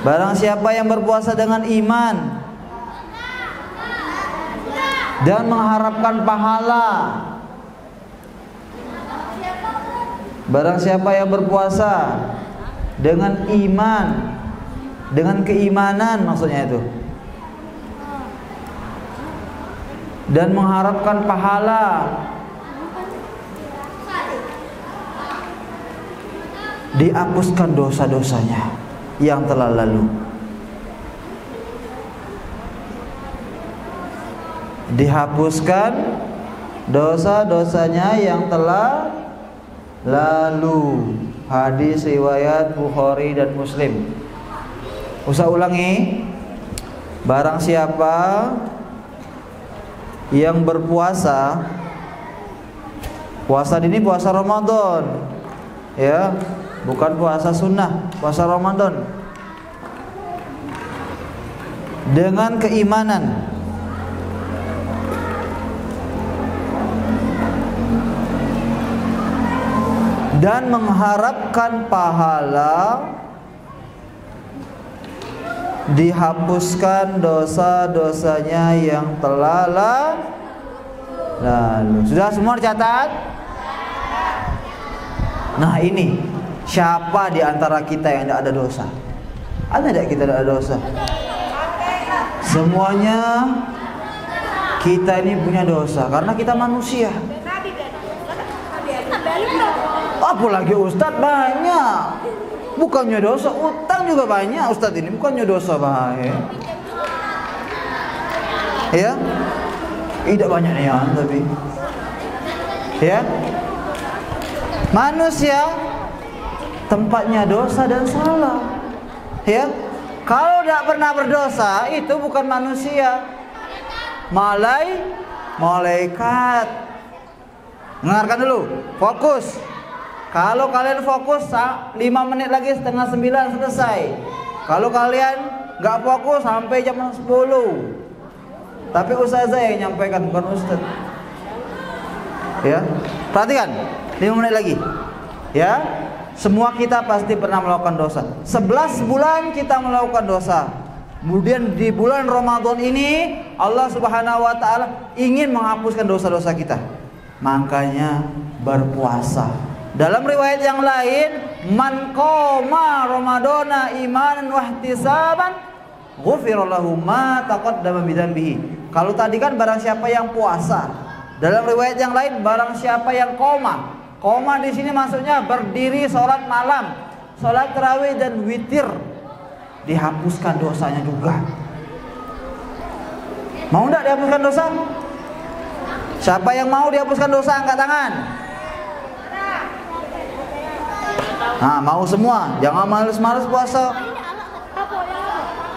S2: Barang siapa yang berpuasa dengan iman dan mengharapkan pahala. Barang siapa yang berpuasa dengan iman, dengan keimanan maksudnya itu, dan mengharapkan pahala, dihapuskan dosa-dosanya yang telah lalu. Dihapuskan dosa-dosanya yang telah lalu. Hadis riwayat Bukhari dan Muslim. Usah ulangi. Barang siapa yang berpuasa, puasa ini puasa Ramadan, ya, bukan puasa sunnah, puasa Ramadan, dengan keimanan dan mengharapkan pahala, dihapuskan dosa-dosanya yang telah lalu. Sudah semua dicatat? Nah ini, siapa di antara kita yang tidak ada dosa? Ada tidak kita tidak ada dosa? Semuanya kita ini punya dosa karena kita manusia. Apalagi Ustadz banyak. Bukannya dosa, utang juga banyak Ustadz ini. Bukannya dosa bahaya. Ya, tidak banyak niat tapi. Ya, manusia tempatnya dosa dan salah. Ya, kalau tidak pernah berdosa itu bukan manusia, malaikat. Dengarkan dulu, fokus. Kalau kalian fokus 5 menit lagi setengah 9 selesai. Kalau kalian nggak fokus sampai jam 10. Tapi ustazah yang nyampaikan, bukan ustaz. Ya, perhatikan 5 menit lagi. Ya, semua kita pasti pernah melakukan dosa. 11 bulan kita melakukan dosa. Kemudian di bulan Ramadan ini Allah Subhanahu wa taala ingin menghapuskan dosa-dosa kita. Makanya berpuasa. Dalam riwayat yang lain, man qoma ramadana imanan wa ihtisaban ghufira lahu ma taqaddama min dzambihi. Kalau tadi kan barang siapa yang puasa. Dalam riwayat yang lain, barang siapa yang qoma. Qoma di sini maksudnya berdiri salat malam, salat tarawih dan witir. Dihapuskan dosanya juga. Mau enggak dihapuskan dosa? Siapa yang mau dihapuskan dosa angkat tangan. Nah, mau semua. Jangan males-males puasa.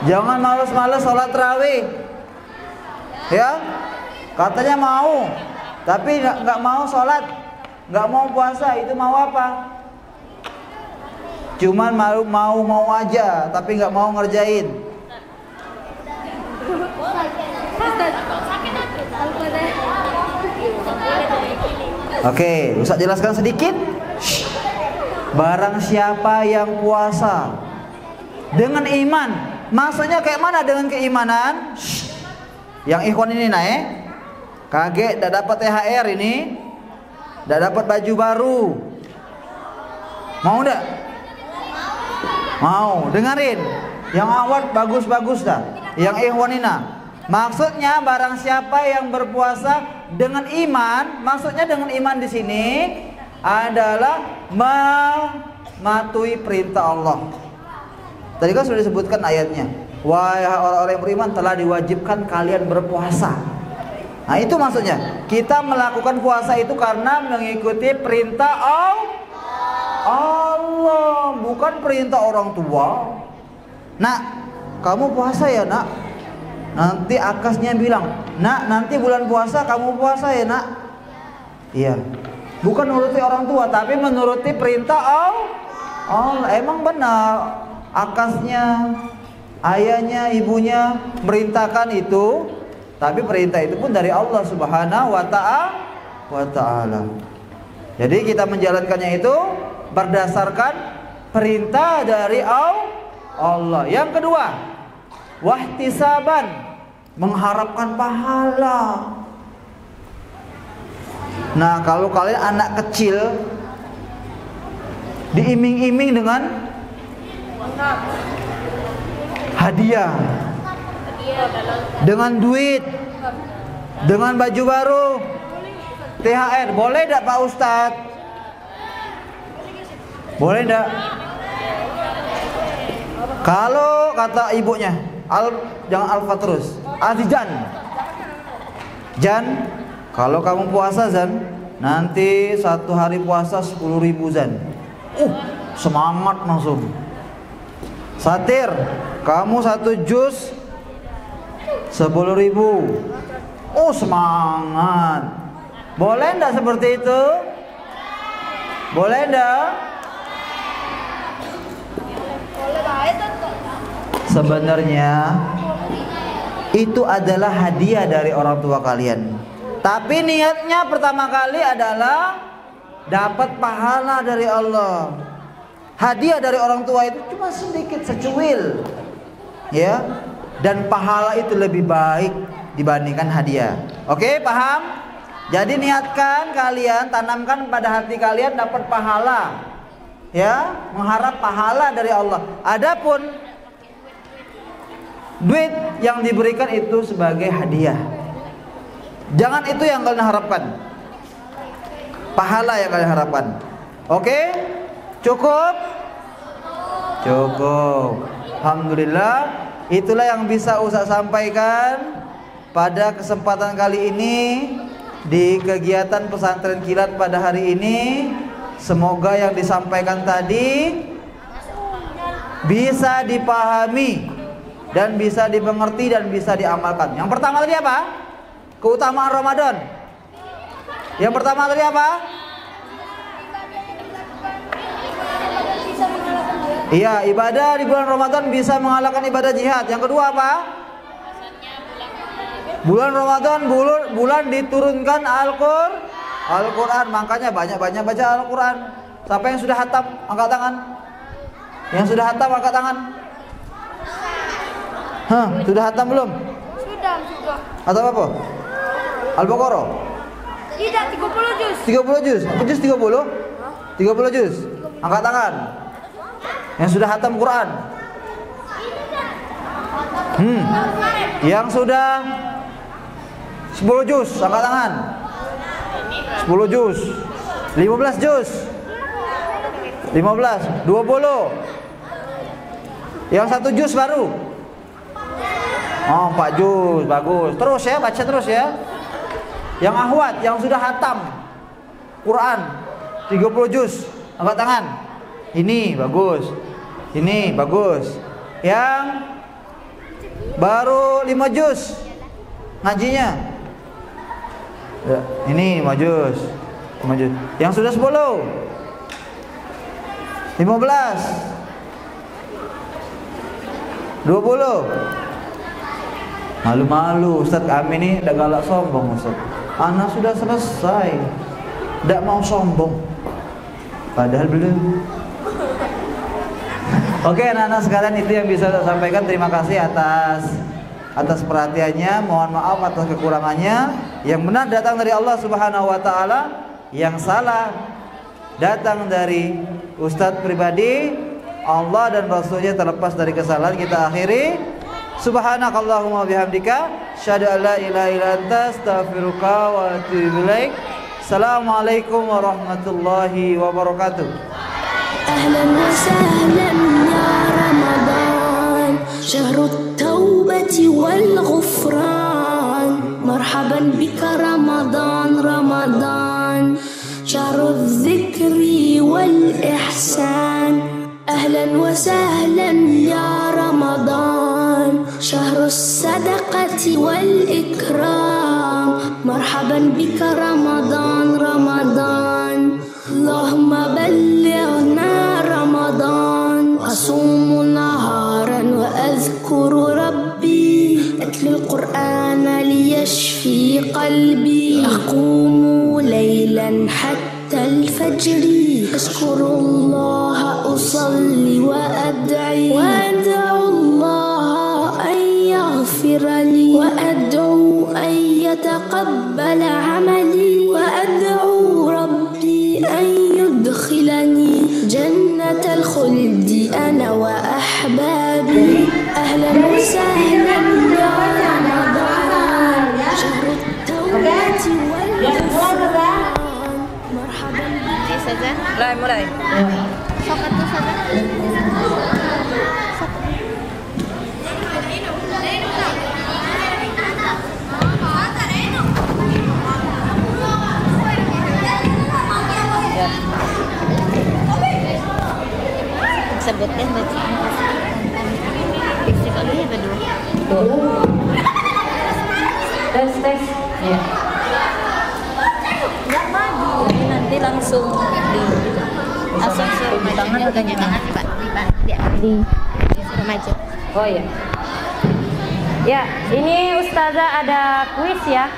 S2: Jangan males-males sholat tarawih. Ya, katanya mau, tapi nggak mau sholat, nggak mau puasa. Itu mau apa? Cuman mau aja, tapi nggak mau ngerjain. Oke, Ustaz jelaskan sedikit. Barang siapa yang puasa dengan iman, maksudnya kayak mana dengan keimanan? Yang ikhwan ini naik, kaget tidak dapat THR ini, tidak dapat baju baru. Mau enggak? Mau, dengerin. Yang awal bagus-bagus dah. Yang ikhwanina. Maksudnya barang siapa yang berpuasa dengan iman, maksudnya dengan iman di sini adalah mematuhi perintah Allah. Tadi kan sudah disebutkan ayatnya. Wahai orang-orang yang beriman, telah diwajibkan kalian berpuasa. Nah, itu maksudnya. Kita melakukan puasa itu karena mengikuti perintah Allah, bukan perintah orang tua. Nak, kamu puasa ya nak? Nanti akasnya bilang, nak nanti bulan puasa kamu puasa ya nak? Iya. Bukan menuruti orang tua, tapi menuruti perintah Allah. Emang benar akasnya, ayahnya, ibunya merintahkan itu, tapi perintah itu pun dari Allah Subhanahu wa ta'ala. Jadi kita menjalankannya itu berdasarkan perintah dari Allah. Yang kedua, wahtisaban, mengharapkan pahala. Nah, kalau kalian anak kecil diiming-iming dengan hadiah, dengan duit, dengan baju baru, THR, boleh enggak Pak Ustadz? Boleh enggak? Kalau kata ibunya, jangan alfa terus. Jan, kalau kamu puasa Zan, nanti satu hari puasa 10.000 Zan. Semangat langsung. Satir, kamu satu jus 10.000. Semangat. Boleh enggak seperti itu? Boleh enggak? Sebenarnya itu adalah hadiah dari orang tua kalian. Tapi niatnya pertama kali adalah dapat pahala dari Allah. Hadiah dari orang tua itu cuma sedikit, secuil. Ya. Dan pahala itu lebih baik dibandingkan hadiah. Oke, paham? Jadi niatkan kalian, tanamkan pada hati kalian dapat pahala. Ya, mengharap pahala dari Allah. Adapun duit yang diberikan itu sebagai hadiah. Jangan itu yang kalian harapkan. Pahala yang kalian harapkan. Oke? Cukup? Cukup. Alhamdulillah, itulah yang bisa Ustaz sampaikan pada kesempatan kali ini di kegiatan pesantren kilat pada hari ini. Semoga yang disampaikan tadi bisa dipahami dan bisa dimengerti dan bisa diamalkan. Yang pertama tadi apa? Keutamaan Ramadan. Yang pertama tadi apa? Iya, ibadah di bulan Ramadan bisa mengalahkan ibadah jihad. Yang kedua apa? Bulan Ramadan bulan diturunkan Al-Quran. Makanya banyak-banyak baca Al-Quran. Siapa yang sudah hatam? Angkat tangan. Yang sudah hatam angkat tangan. Hah, sudah hatam belum?
S3: Sudah.
S2: Hatam apa? Al-Baqarah.
S3: Tidak, 30 juz.
S2: 30 juz. Apa juz 30? 30 juz. Angkat tangan. Yang sudah hatam Quran. Yang sudah 10 juz, angkat tangan. 10 juz. 15 juz. 15, 20. Yang 1 juz baru. Oh, 4 juz, bagus. Terus ya, baca terus ya. Yang ahwat, yang sudah hatam Quran 30 juz, angkat tangan. Ini bagus. Ini bagus. Yang baru 5 juz ngajinya. Ya, ini 5 juz. 5 juz. Yang sudah 10. 15. 20. Malu-malu Ustaz, kami ini udah galak sombong Ustaz. Anak sudah selesai, tidak mau sombong. Padahal belum. Oke, anak-anak sekalian, itu yang bisa saya sampaikan. Terima kasih atas perhatiannya. Mohon maaf atas kekurangannya. Yang benar datang dari Allah Subhanahu wa taala, yang salah datang dari Ustadz pribadi. Allah dan Rasulnya terlepas dari kesalahan. Kita akhiri. Subhanakallahumma bihamdika, syahadu an la ilaha illa anta, astaghfiruka wa atubu ilaik. Assalamualaikum warahmatullahi wabarakatuh.
S1: Ahlan wa sahlan ya Ramadan, syahrut taubati wal ghufran. Marhaban bika Ramadan, Ramadan, syahrul dzikri wal ihsan. Ahlan wa sahlan ya Ramadan, syahrus sadaqati wal ikram. Marhaban bika Ramadan, Ramadan, Allahumma ballighna Ramadan. Asumu naharan wa adhkuru rabbi, atlu al-Qur'ana liyashfi qalbi. Aqumu laylan hatta al-fajri, ashkurullaha usalli wa ad'i, wa ad'u Allah an yaghfira li, wa ad'u an yataqabbala 'amali, wa ad'u rabbi an yudkhilani jannatal khuldi ana wa ahbabi. Ahlan wa sahlan ya Ramadan, syahrut tawbati wal ghufran. Marhaban bika.
S4: Mulai.
S3: Sokat tuh saja.
S4: Sebutkan bacaan. Sekali berdua. Tes. Ya. Jadi nanti langsung di tangan pegangan tangan di maju. Oh ya. Ya, ini Ustazah ada kuis ya.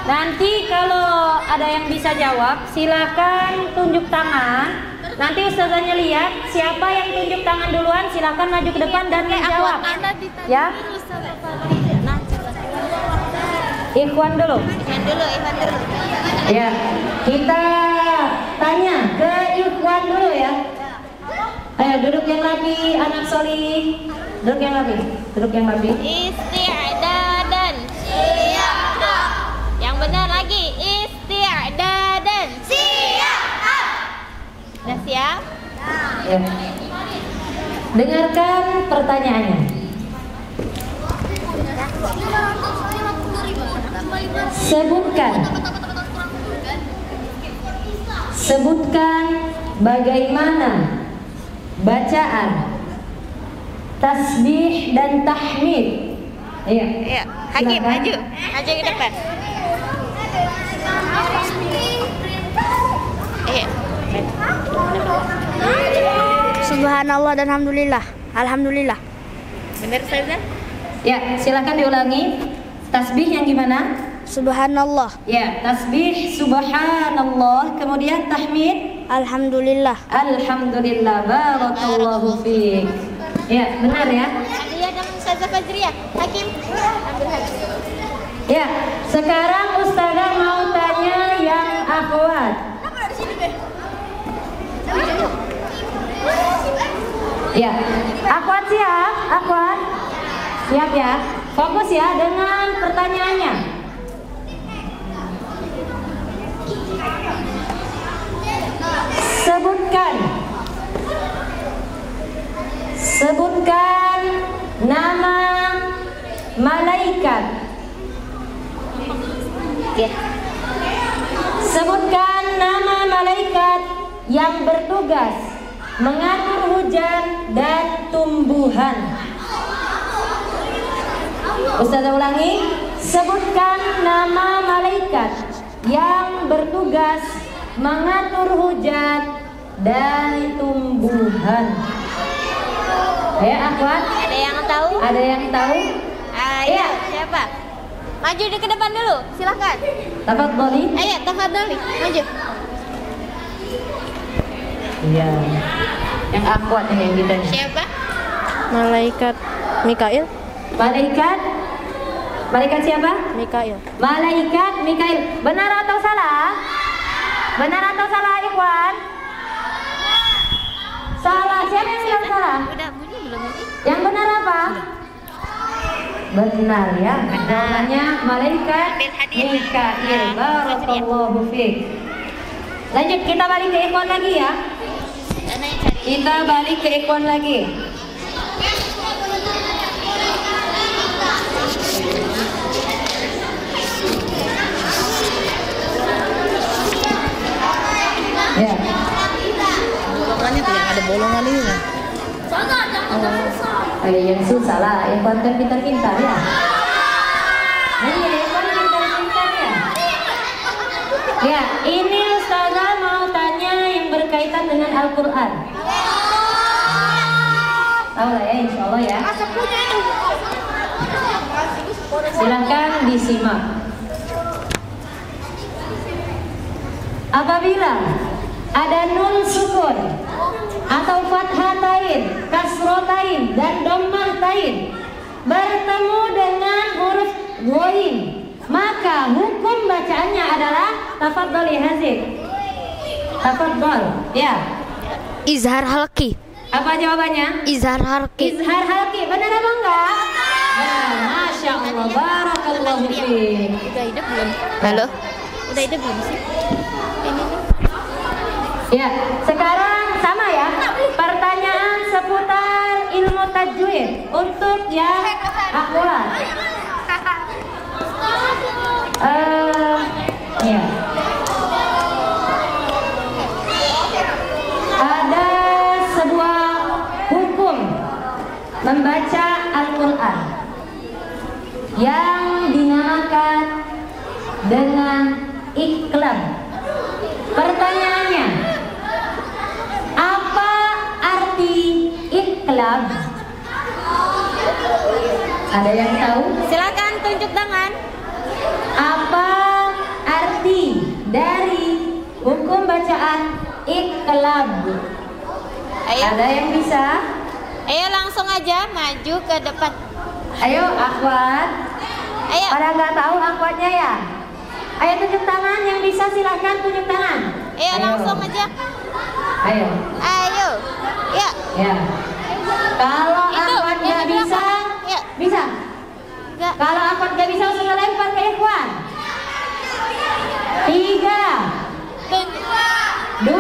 S4: Nanti kalau ada yang bisa jawab, silakan tunjuk tangan. Nanti Ustazahnya lihat siapa yang tunjuk tangan duluan, silakan maju ke depan dan menjawab. Ya. Ikhwan dulu. Ya, kita tanya ke Ikhwan dulu ya. Ayo duduk yang lagi, anak solih. Duduk yang lagi.
S3: Isti'dadan. Siap. Yang benar lagi, isti'dadan. Siap. Sudah siap?
S4: Ya. Dengarkan pertanyaannya. Sebutkan bagaimana bacaan tasbih dan tahmid.
S3: Iya, Hakim maju ke depan. Iya. Subhanallah dan alhamdulillah. Alhamdulillah.
S4: Benar saja? Ya, silakan diulangi. Tasbih yang gimana?
S3: Subhanallah.
S4: Ya, tasbih subhanallah, kemudian tahmid
S3: Alhamdulillah.
S4: alhamdulillah. Barakallahu fiik. Ya, benar ya?
S3: Hadiah dengan Ustazah Fajriyah. Hakim. Ambil hadiah.
S4: Ya, sekarang Ustazah mau tanya yang akhwat. Ya, akhwat siap? Akhwat? Siap ya? Fokus ya dengan pertanyaannya. Sebutkan nama malaikat. Sebutkan nama malaikat yang bertugas mengatur hujan dan tumbuhan. Ustazah ulangi. Sebutkan nama malaikat yang bertugas mengatur hujan dan tumbuhan. Ayo akhwat.
S3: Ada yang tahu?
S4: Ada yang tahu?
S3: Ayo, siapa? Maju ke depan dulu, silakan.
S4: Tafadhali.
S3: Ayo, tafadhali, maju.
S4: Iya. Yang akhwat ini yang ditanya.
S3: Siapa?
S5: Malaikat Mikail.
S4: Malaikat siapa?
S5: Mikail.
S4: Malaikat Mikail. Benar atau salah? Benar atau salah, ikhwan? Salah. Siapa yang bilang salah?
S3: Udah bunyi belum ini?
S4: Yang benar apa? Benar ya. Namanya malaikat Mikail. Barakallahu fiik. Lanjut, kita balik ke ikhwan lagi ya. Kita balik ke ikhwan lagi. Ya.
S5: Bolongannya tuh yang ada bolongan ini kan.
S4: Ada yang susah lah, yang konten pintar-pintar ya. Ini yang konten pintar-pintar ya. Ya, ini Ustazah mau tanya yang berkaitan dengan Al-Quran. Tahu lah ya, insya Allah ya. Silakan disimak. Apabila ada nun sukun atau fathatain, kasrotain, dan dommatain bertemu dengan huruf ghain, maka hukum bacaannya adalah tafadhal ya Hazib. Tafadhal. Ya.
S3: Izhar halki.
S4: Apa jawabannya?
S3: Izhar halki.
S4: Izhar halki. Benar apa enggak? Benar. Masya Allah. Barakallahu fiik.
S3: Udah hidup belum?
S5: Halo.
S3: Udah hidup belum sih? Ini nih.
S4: Ya, sekarang sama ya. Pertanyaan seputar ilmu tajwid untuk yang akhwat. Ya. Ada sebuah hukum membaca Al-Quran yang dinamakan dengan iqlab. Pertanyaannya, apa arti iqlab? Ada yang tahu?
S3: Silakan tunjuk tangan.
S4: Apa arti dari hukum bacaan iqlab?
S3: Ayo.
S4: Ada yang bisa?
S3: Ayo langsung aja maju ke depan.
S4: Ayo akhwat.
S3: Ayo.
S4: Pada nggak tahu akhwatnya ya? Ayo tunjuk tangan, yang bisa silakan tunjuk tangan.
S3: Ayo langsung aja.
S4: Ayo.
S3: Ayo. Ya.
S4: Ya. Kalau
S3: Itu,
S4: akhwat
S3: yang
S4: nggak
S3: di
S4: bisa,
S3: belakang. Ya.
S4: bisa.
S3: Enggak.
S4: Kalau akhwat nggak bisa, sudah lempar ke ikhwan. 3, 2, 1.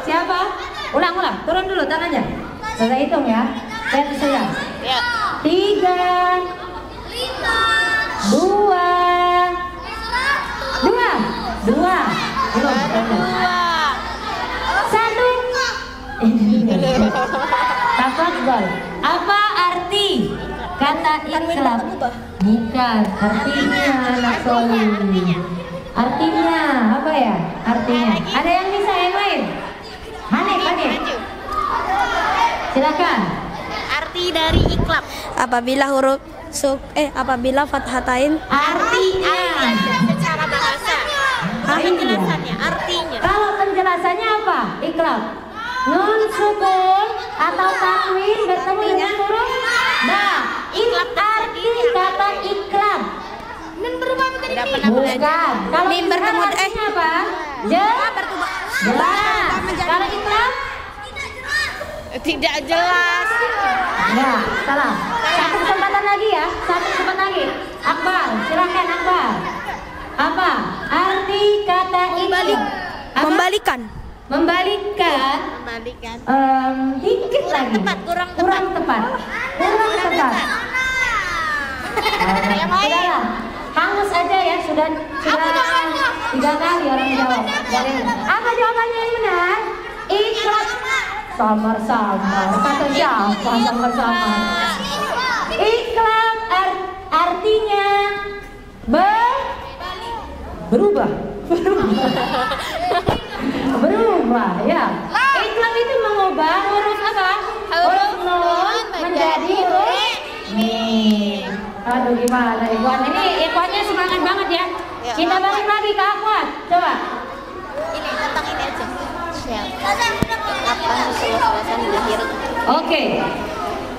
S4: Siapa? Ulang. Turun dulu tangannya. Saya hitung ya. Lihat saya.
S3: Ya.
S4: 3, 2, 2. Belum. 1. Tafadhol. Apa arti kata iqlab? Bukan. Artinya anak solih. Artinya apa ya? Artinya. Ada yang bisa yang lain? Hanif. Silakan.
S3: Arti dari iklab. Apabila fathatain.
S4: Artinya.
S3: Secara bahasa. Penjelasannya, artinya.
S4: Kalau penjelasannya apa? Iklab. Nun sukun atau tanwin bertemu dengan huruf ba. Ini arti kata iklab. Bukan. Kalau
S3: Mim bertemu
S4: artinya apa? Jelas. Kalau iklab
S3: Tidak jelas.
S4: enggak, salah. Satu kesempatan lagi ya. Satu kesempatan lagi. Akbar, silakan Akbar. Apa arti kata iklab?
S3: Membalikan.
S4: Membalikan. Dikit lagi.
S3: Kurang
S4: tepat. Saudara, hangus aja ya, sudah 3 kali orang jawab. Apa jawabannya yang benar? Iklab. Samar-samar. Kata siapa samar-samar? Iklab artinya berubah ya. Iklab itu mengubah huruf apa? Huruf nun menjadi huruf mim. Aduh gimana Ikhwan? Ini Ikhwannya semangat banget ya. Kita balik lagi ke Akhwat. Coba.
S3: Ini tentang ini aja. Kapan Rasulullah SAW dilahirkan?
S4: Oke.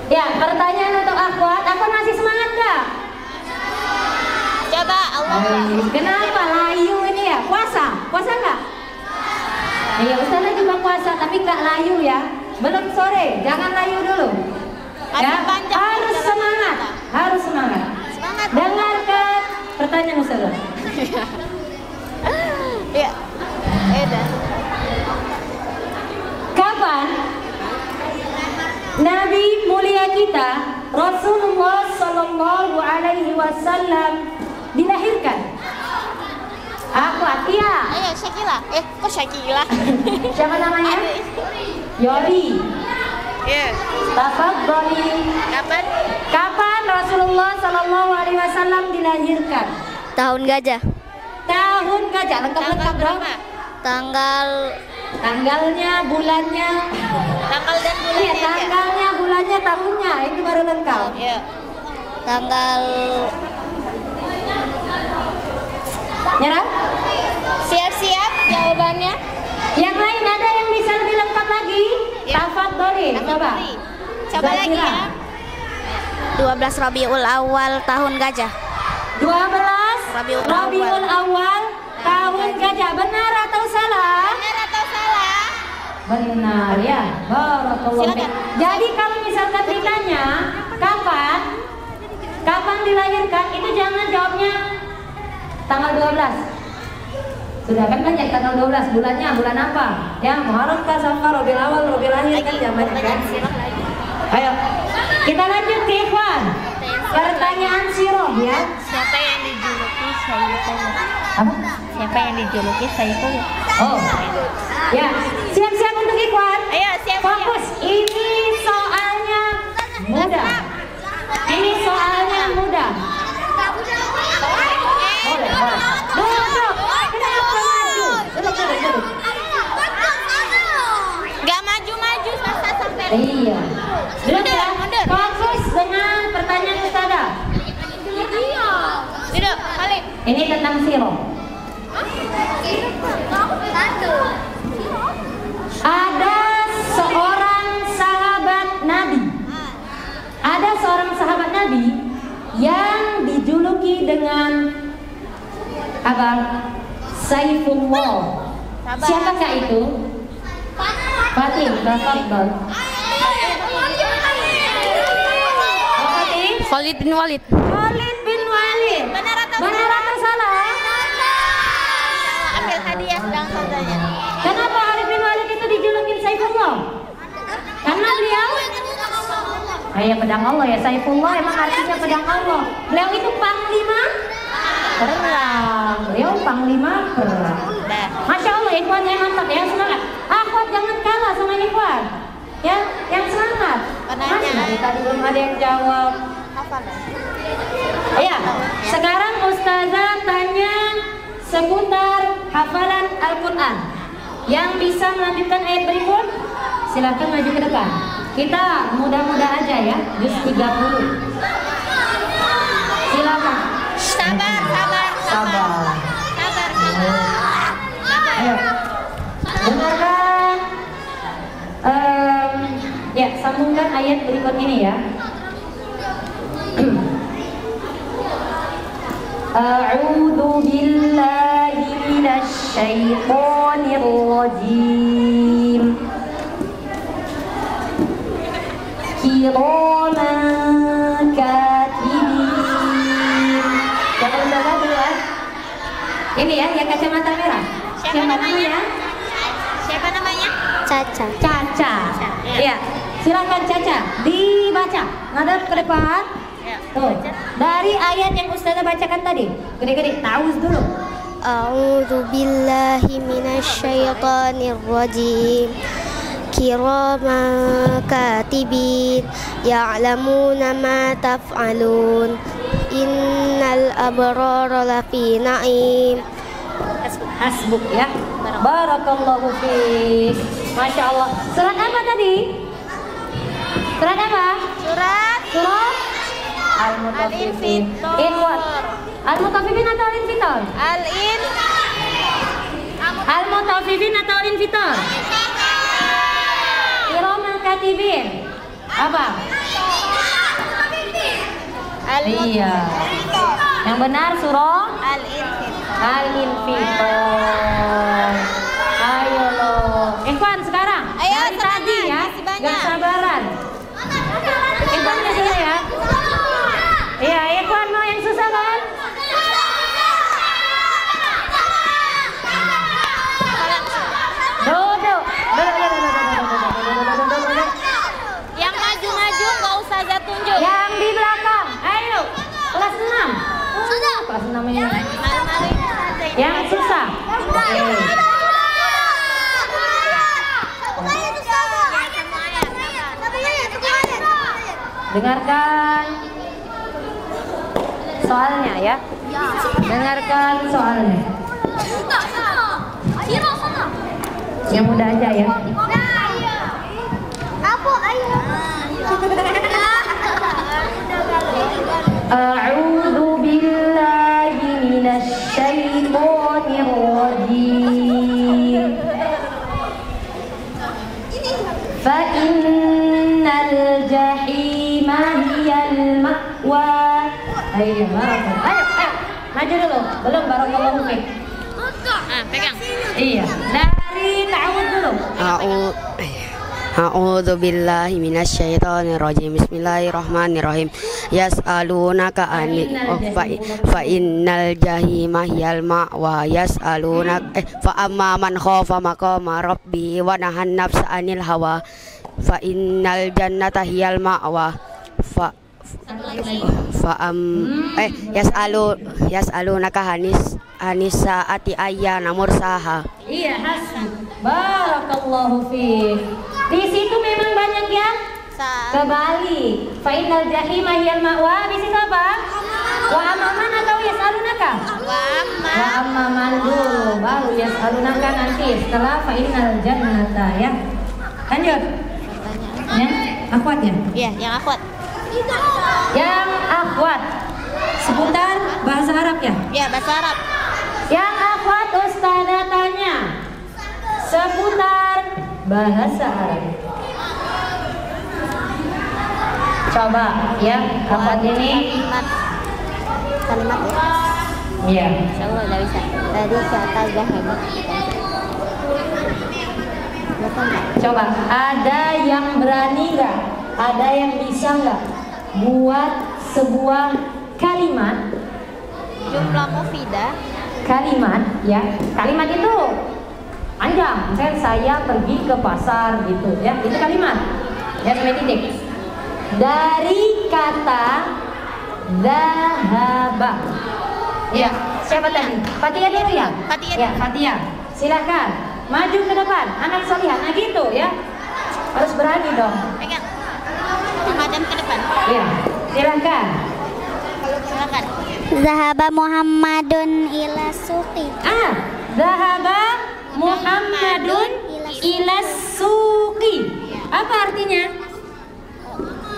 S4: Ya, pertanyaan untuk Akhwat. Akhwat masih semangat gak?
S3: Coba Allah.
S4: Kenapa layu ini ya? Puasa nggak? Iya, Ustazah juga puasa, tapi nggak layu ya. Belum sore, jangan layu dulu. Ya, harus semangat.
S3: Semangat.
S4: Dengarkan pertanyaan Ustazah.
S3: Ya. Udah.
S4: Kapan Nabi mulia kita Rasulullah Sallallahu Alaihi Wasallam dilahirkan? Akhwat, iya.
S3: Ayo Syakila. Kok Syakila?
S4: Siapa namanya? Yori.
S3: Iya.
S4: Tafadhali. Kapan Rasulullah Sallallahu Alaihi Wasallam dilahirkan?
S3: Tahun gajah.
S4: Tahun gajah, lengkap dong. Tanggalnya, bulannya.
S3: Tanggal dan bulan.
S4: Iya, tanggalnya, bulannya, tahunnya, itu baru lengkap.
S3: Iya. Tanggal.
S4: Nyerah?
S3: Siap-siap jawabannya.
S4: Yang lain ada yang bisa lebih lengkap lagi?
S3: Ya.
S4: Tafadhali, coba.
S3: Coba lagi ya. 12 Rabiul Awal tahun gajah.
S4: 12 Rabiul Awal tahun gajah. Benar atau salah? Benar ya. Barakallahu fiik. Jadi kalau misalkan ditanya kapan dilahirkan, itu jangan jawabnya tanggal 12. Sudah kan banyak tanggal 12, bulannya bulan apa? Ya, Muharram, Safar, Rabiul Awal, Rabiul Akhir kan zamannya kan. Ayo, kita lanjut ke Ikhwan. Pertanyaan sirah ya.
S3: Siapa yang dijuluki Sayyidullah?
S4: Apa?
S3: Siapa yang dijuluki Sayyidullah?
S4: Oh. Ya, siap-siap untuk Ikhwan.
S3: Ayo, siap-siap.
S4: Fokus. Ini soalnya mudah. Ini soalnya mudah. Boleh. Duduk. Kenapa maju? Duduk.
S3: Gak maju-maju sampai.
S4: Iya. Duduk ya.
S3: Mundur.
S4: Fokus dengan pertanyaan Ustazah.
S3: Duduk, balik.
S4: Ini tentang sirah. Ada seorang sahabat Nabi yang dijuluki dengan apa? Saifullah. Siapakah itu? Fatin, tafadhol.
S3: Khalid bin Walid.
S4: Khalid bin Walid. Benar atau salah?
S3: Ambil hadiah sedang saudanya.
S4: Kenapa Khalid bin Walid itu dijuluki Saifullah? Karena beliau pedang Allah ya. Saifullah emang artinya pedang Allah. Beliau itu panglima perang. Beliau panglima perang. Masya Allah, Ikhwan yang mantap ya, semangat. Akhwat jangan kalah sama Ikhwan. Ya, yang semangat. Masih tadi belum ada yang jawab. Ya, sekarang Ustazah tanya seputar hafalan Al-Quran. Yang bisa melanjutkan ayat berikut, silakan maju ke depan. Kita mudah-mudah aja ya, juz 30. Silakan.
S3: Sabar, sabar,
S2: Sabar.
S3: sabar, sabar.
S4: Ayo. Dengarkan. Ya, sambungkan ayat berikut ini ya. A'udzu billahi minasy syaithanir rajim. Kiraman katibin. Jangan lupa dulu ya. Ini ya, yang kacamata merah. Siapa namanya?
S3: Siapa namanya? Caca.
S4: Caca. Iya. Silakan Caca, dibaca. Ngadep ke depan. Tuh, dari ayat yang Ustazah bacakan tadi. Gede-gede, ta'awuz dulu.
S1: A'udzu billahi minasyaitonir rajim. Kiraman katibin ya'lamuna ma taf'alun. Innal abrara lafi na'im.
S4: Hasbuk ya. Barakallahu fiik. Masya Allah. Surat apa tadi? Surat apa?
S3: Surat
S4: Al-Mutaffifin. Inwat. Al-Mutaffifin atau Al-Infitor?
S3: Al-In.
S4: Al-Mutaffifin atau Al-Infitor? Kiraman katibin. Apa? Iya. Yang benar surah Al-Infitor. Ayo lo. Ikhwan sekarang.
S3: Ayo,
S4: Dari tadi ya.
S3: masih banyak.
S4: Gak sabaran. Ikhwan dulu ya. Iya, Ikhwan mau yang susah kan? Duduk.
S3: Yang maju-maju nggak usah Zah tunjuk.
S4: Yang di belakang. Ayo. Kelas 6.
S3: Sudah.
S4: Kelas 6 ini.
S3: Malu-maluin saja.
S4: Yang susah. Dengarkan soalnya ya. Dengarkan soalnya. Yang mudah aja ya. A'udzu billahi minasy syaithanir rajim. Fa innal jahima hiyal ma'wa. Ayo, maju dulu. Belum barakallahu fiik.
S3: Pegang.
S4: Iya, dari ta'awudz dulu.
S6: A'udzu billahi minasyaitonir rajim. Bismillahirrahmanirrahim. Yas'alunaka fa innal jahima hiyal ma'wa. Fa amma man khafa maqama rabbi wa nahan nafsa 'anil hawa fa innal jannata hiyal ma'wa. Yas'alunaka hanis saati ayyana mursaha.
S4: Iya, hasbuk. Barakallahu fiik. Di situ memang banyak yang kebalik. Fa innal jahima hiyal ma'wa. Di situ apa? Wa amman atau yas'alunaka?
S3: Wa
S4: Amman dulu, baru yas'alunaka nanti setelah fa innal jannata ya. Lanjut. Ya, akhwat ya?
S3: Iya, yang akhwat.
S4: Yang akhwat seputar bahasa Arab ya?
S3: Iya, bahasa Arab.
S4: Yang akhwat Ustazah tanya seputar bahasa Arab. Coba ya, akhwat ini
S3: Kalimat ya.
S4: iya.
S3: Insyaallah udah bisa. Tadi kata zahaba.
S4: Coba, ada yang berani nggak? Ada yang bisa nggak buat sebuah kalimat?
S3: Jumlah mufidah.
S4: Kalimat ya, kalimat itu panjang. Misalnya saya pergi ke pasar gitu ya, itu kalimat ya, sampai titik. Dari kata zahaba ya, siapa tadi? Fatia dulu ya?
S3: Fatia.
S4: Ya, Fatia. Silakan maju ke depan, anak solihat. Nah gitu ya, harus berani dong.
S3: Pegang. Menghadap ke depan.
S4: Ya, silakan.
S3: Silakan. Zahaba Muhammadun ila suqi.
S4: Zahaba Muhammadun ilas suqi. Apa artinya?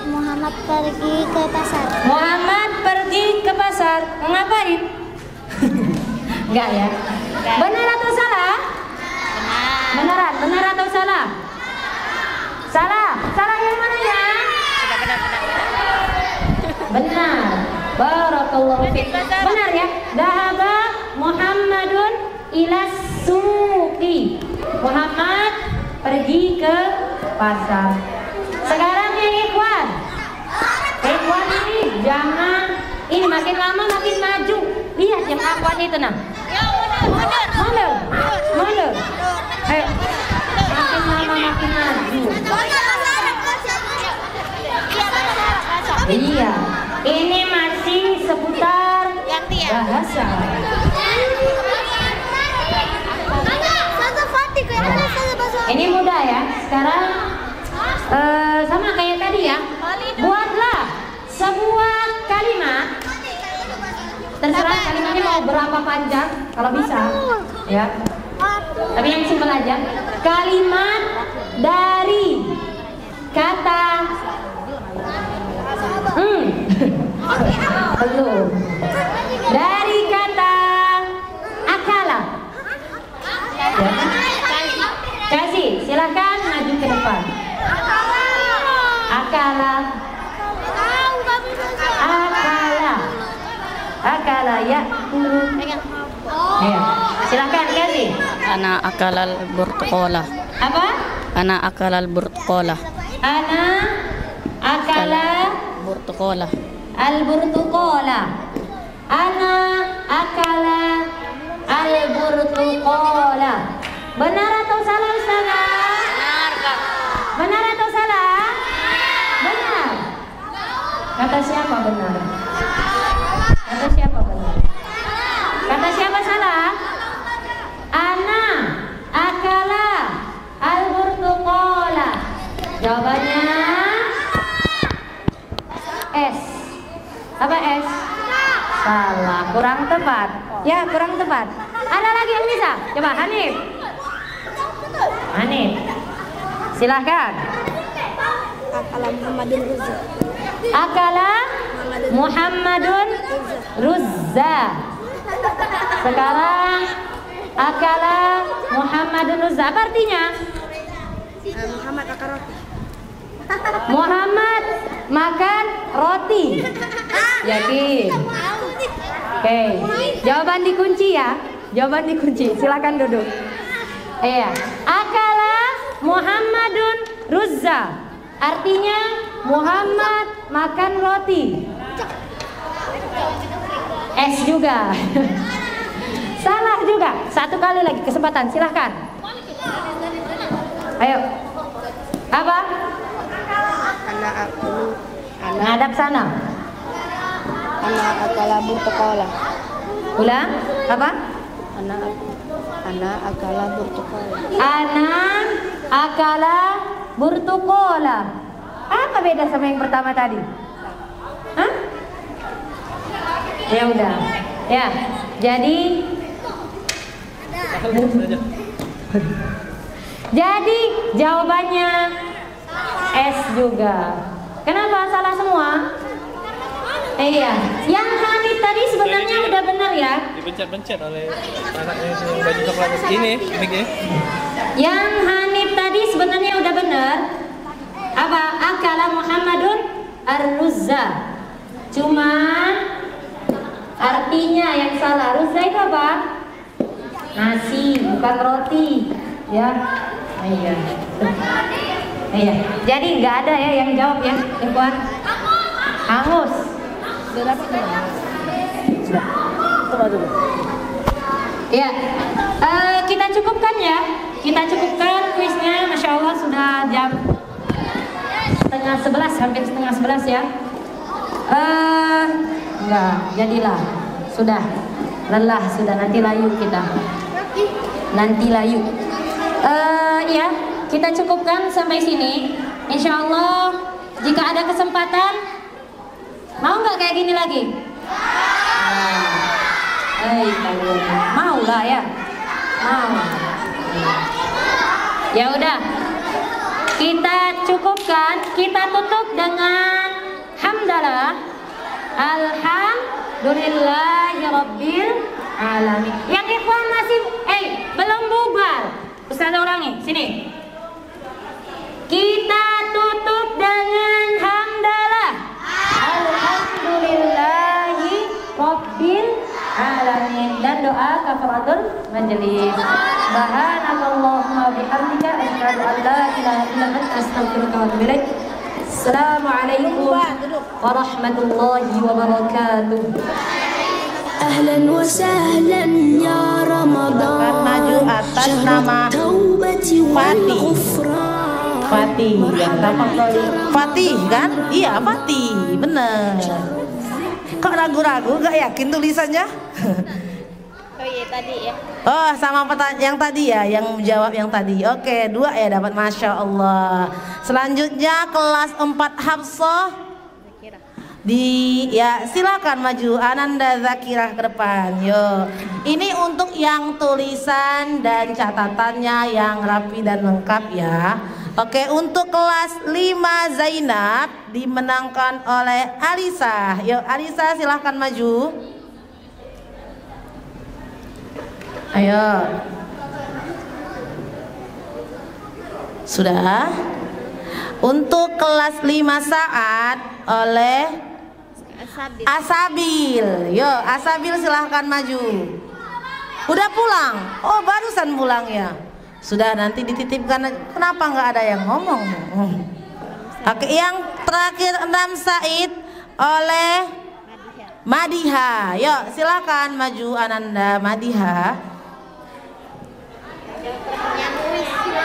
S1: Muhammad pergi ke pasar.
S4: Muhammad pergi ke pasar. Mau ngapain? Enggak ya? Benar atau salah? Beneran, benar atau salah? Salah. Salah yang mana ya? Benar. Barakallahu fiik. Benar ya? Dhahaba Muhammadun ilas suqi. Muhammad pergi ke pasar. Sekarang yang ikhwan. Ikhwan ini jangan, ini makin lama makin maju. Lihat yang ikhwan itu nah. Mundur. Ayo. Makin lama makin maju. Iya. Ini masih seputar bahasa. Ini mudah ya. Sekarang sama kayak tadi ya. Buatlah sebuah kalimat. Terserah kalimatnya mau berapa panjang kalau bisa. Ya. Tapi yang simpel aja. Kalimat dari kata belum. Dari kata akala. Ya. Kasih, silakan maju ke depan. Akala. Akala ya. Ayo, silakan kasih.
S5: Ana akalal burtukola.
S4: Apa?
S5: Ana akalal burtukola.
S4: Ana akala
S5: Burtukola.
S4: al-burtukola. Ana akala al-burtukola. Benar atau salah Ustazah?
S5: Benar, Kak.
S4: Benar atau salah? Benar. Kata siapa benar? Kata siapa benar? Kata siapa salah? Ana akala al-burtukola. Jawabannya S. Apa S? Salah, kurang tepat. Ya, kurang tepat. Ada lagi yang bisa? Coba Hanif. Hanif. Silahkan.
S1: Akala Muhammadun Ruzza.
S4: Akala Muhammadun Ruzza. Sekarang akala Muhammadun Ruzza. Apa artinya?
S1: Muhammad makan roti.
S4: Muhammad makan roti. Yakin? Oke. Jawaban dikunci ya. Jawaban dikunci. Silakan duduk. Iya. Akala Muhammadun Ruzza. Artinya Muhammad makan roti. S juga. Salah juga. Satu kali lagi kesempatan. Silahkan. Ayo. Apa? Ngadap sana.
S6: Ana akala burtukola.
S4: Ulang. Apa?
S6: Ana akala burtukola.
S4: Ana akala burtukola. Apa beda sama yang pertama tadi? Hah? Ya udah. Ya. Jadi jawabannya S juga. Kenapa salah semua? Iya. Yang Hanif tadi sebenarnya udah benar ya.
S7: Dipencet-pencet oleh anaknya yang baju coklat ini.
S4: Yang Hanif tadi sebenarnya udah benar. Apa? Akala Muhammadun ar-Ruzza. Cuman artinya yang salah. Ruzza itu apa? Nasi, bukan roti. Ya. Iya. Iya. Jadi nggak ada ya yang jawab ya, Ikhwan. Hangus. Ya. Kita cukupkan ya. Kita cukupkan kuisnya. Masya Allah sudah jam 10:30, hampir 10:30 ya. Enggak, jadilah. Sudah. Lelah sudah, nanti layu kita. Nanti layu. Ya, kita cukupkan sampai sini. Insya Allah, jika ada kesempatan, mau nggak kayak gini lagi? Kalian mau lah ya, mau. Ya udah, kita cukupkan, kita tutup dengan hamdalah, alhamdulillahirabbil alamin. Yang ikhwan masih belum bubar, Ustazah ulangi sini. Kita tutup dengan hamdalah, alhamdulillahi rabbil alamin, dan doa kafaratul majelis. Subhanakallahumma bihamdika asyhadu an la ilaha illa anta astaghfiruka wa atubu ilaik. Assalamualaikum warahmatullahi wabarakatuh.
S8: Ahlan wa sahlan ya Ramadan.
S5: Maju atas nama Fatih. Fatih yang gampang kali. Fatih kan? Iya Fatih, bener. Kok ragu-ragu? Gak yakin tulisannya?
S3: Oh iya tadi ya.
S5: Oh sama pertanyaan yang tadi ya, yang menjawab yang tadi. Oke, 2 ya dapat, Masya Allah. Selanjutnya kelas 4 Hafsah. Ya silakan maju Ananda Zakirah ke depan. Yo, ini untuk yang tulisan dan catatannya yang rapi dan lengkap ya. Oke, untuk kelas 5 Zainab dimenangkan oleh Alisa. Yo, Alisa silahkan maju. Ayo. Sudah. Untuk kelas 5 Saat oleh Asabil. Yo, Asabil silahkan maju. Udah pulang? Oh, barusan pulang ya. Sudah, nanti dititipkan. Kenapa nggak ada yang ngomong? Oke, yang terakhir 6 Said oleh Madiha. Yuk, silakan maju Ananda Madiha.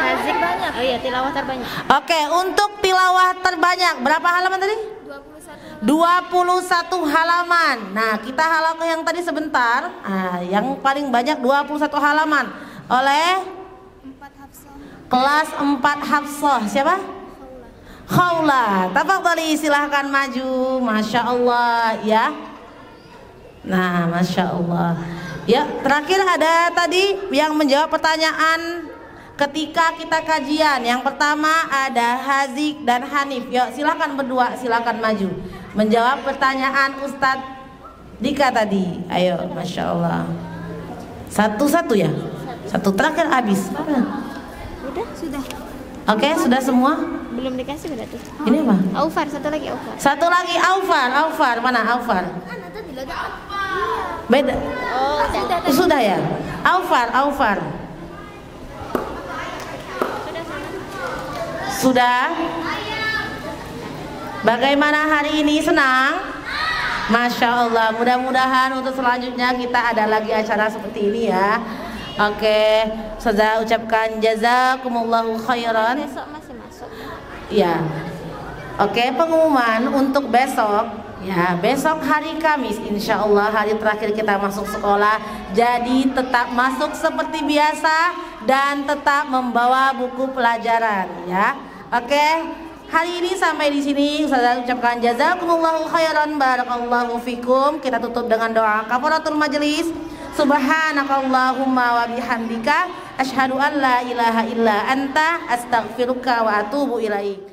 S3: Hazik banyak. Oh iya, tilawah terbanyak.
S5: Oke, untuk tilawah terbanyak berapa halaman tadi? 21 halaman. Nah, kita halaman yang tadi sebentar. Yang paling banyak 21 halaman oleh kelas 4 Hafsah. Siapa? Khawla. Tafadhali silahkan maju. Masya Allah ya. Nah, Masya Allah. Ya, terakhir ada tadi yang menjawab pertanyaan ketika kita kajian. Yang pertama ada Hazik dan Hanif. Yuk, silakan berdua, silakan maju menjawab pertanyaan Ustadz Dika tadi. Ayo, Masya Allah. Satu-satu ya. Satu terakhir habis.
S3: Udah, sudah.
S5: Oke, sudah semua?
S3: Belum dikasih berarti.
S5: Ini apa?
S3: Aufar, satu lagi Aufar.
S5: Satu lagi Aufar. Mana Aufar? Beda.
S3: Oh,
S5: Sudah ya? Aufar. Sudah? Bagaimana hari ini, senang? Masya Allah, mudah-mudahan untuk selanjutnya kita ada lagi acara seperti ini ya. Oke, saya ucapkan jazakumullahu khairan.
S3: Besok masih masuk.
S5: Ya. Oke, pengumuman untuk besok. Ya, besok hari Kamis, insya Allah hari terakhir kita masuk sekolah. Jadi tetap masuk seperti biasa dan tetap membawa buku pelajaran ya. Oke, hari ini sampai di sini saya ucapkan jazakumullahu khairan, barakallahu fikum. Kita tutup dengan doa kafaratul majelis. Subhanakallahumma wa bihamdika asyhadu an la ilaha illa anta astaghfiruka wa atubu ilaik.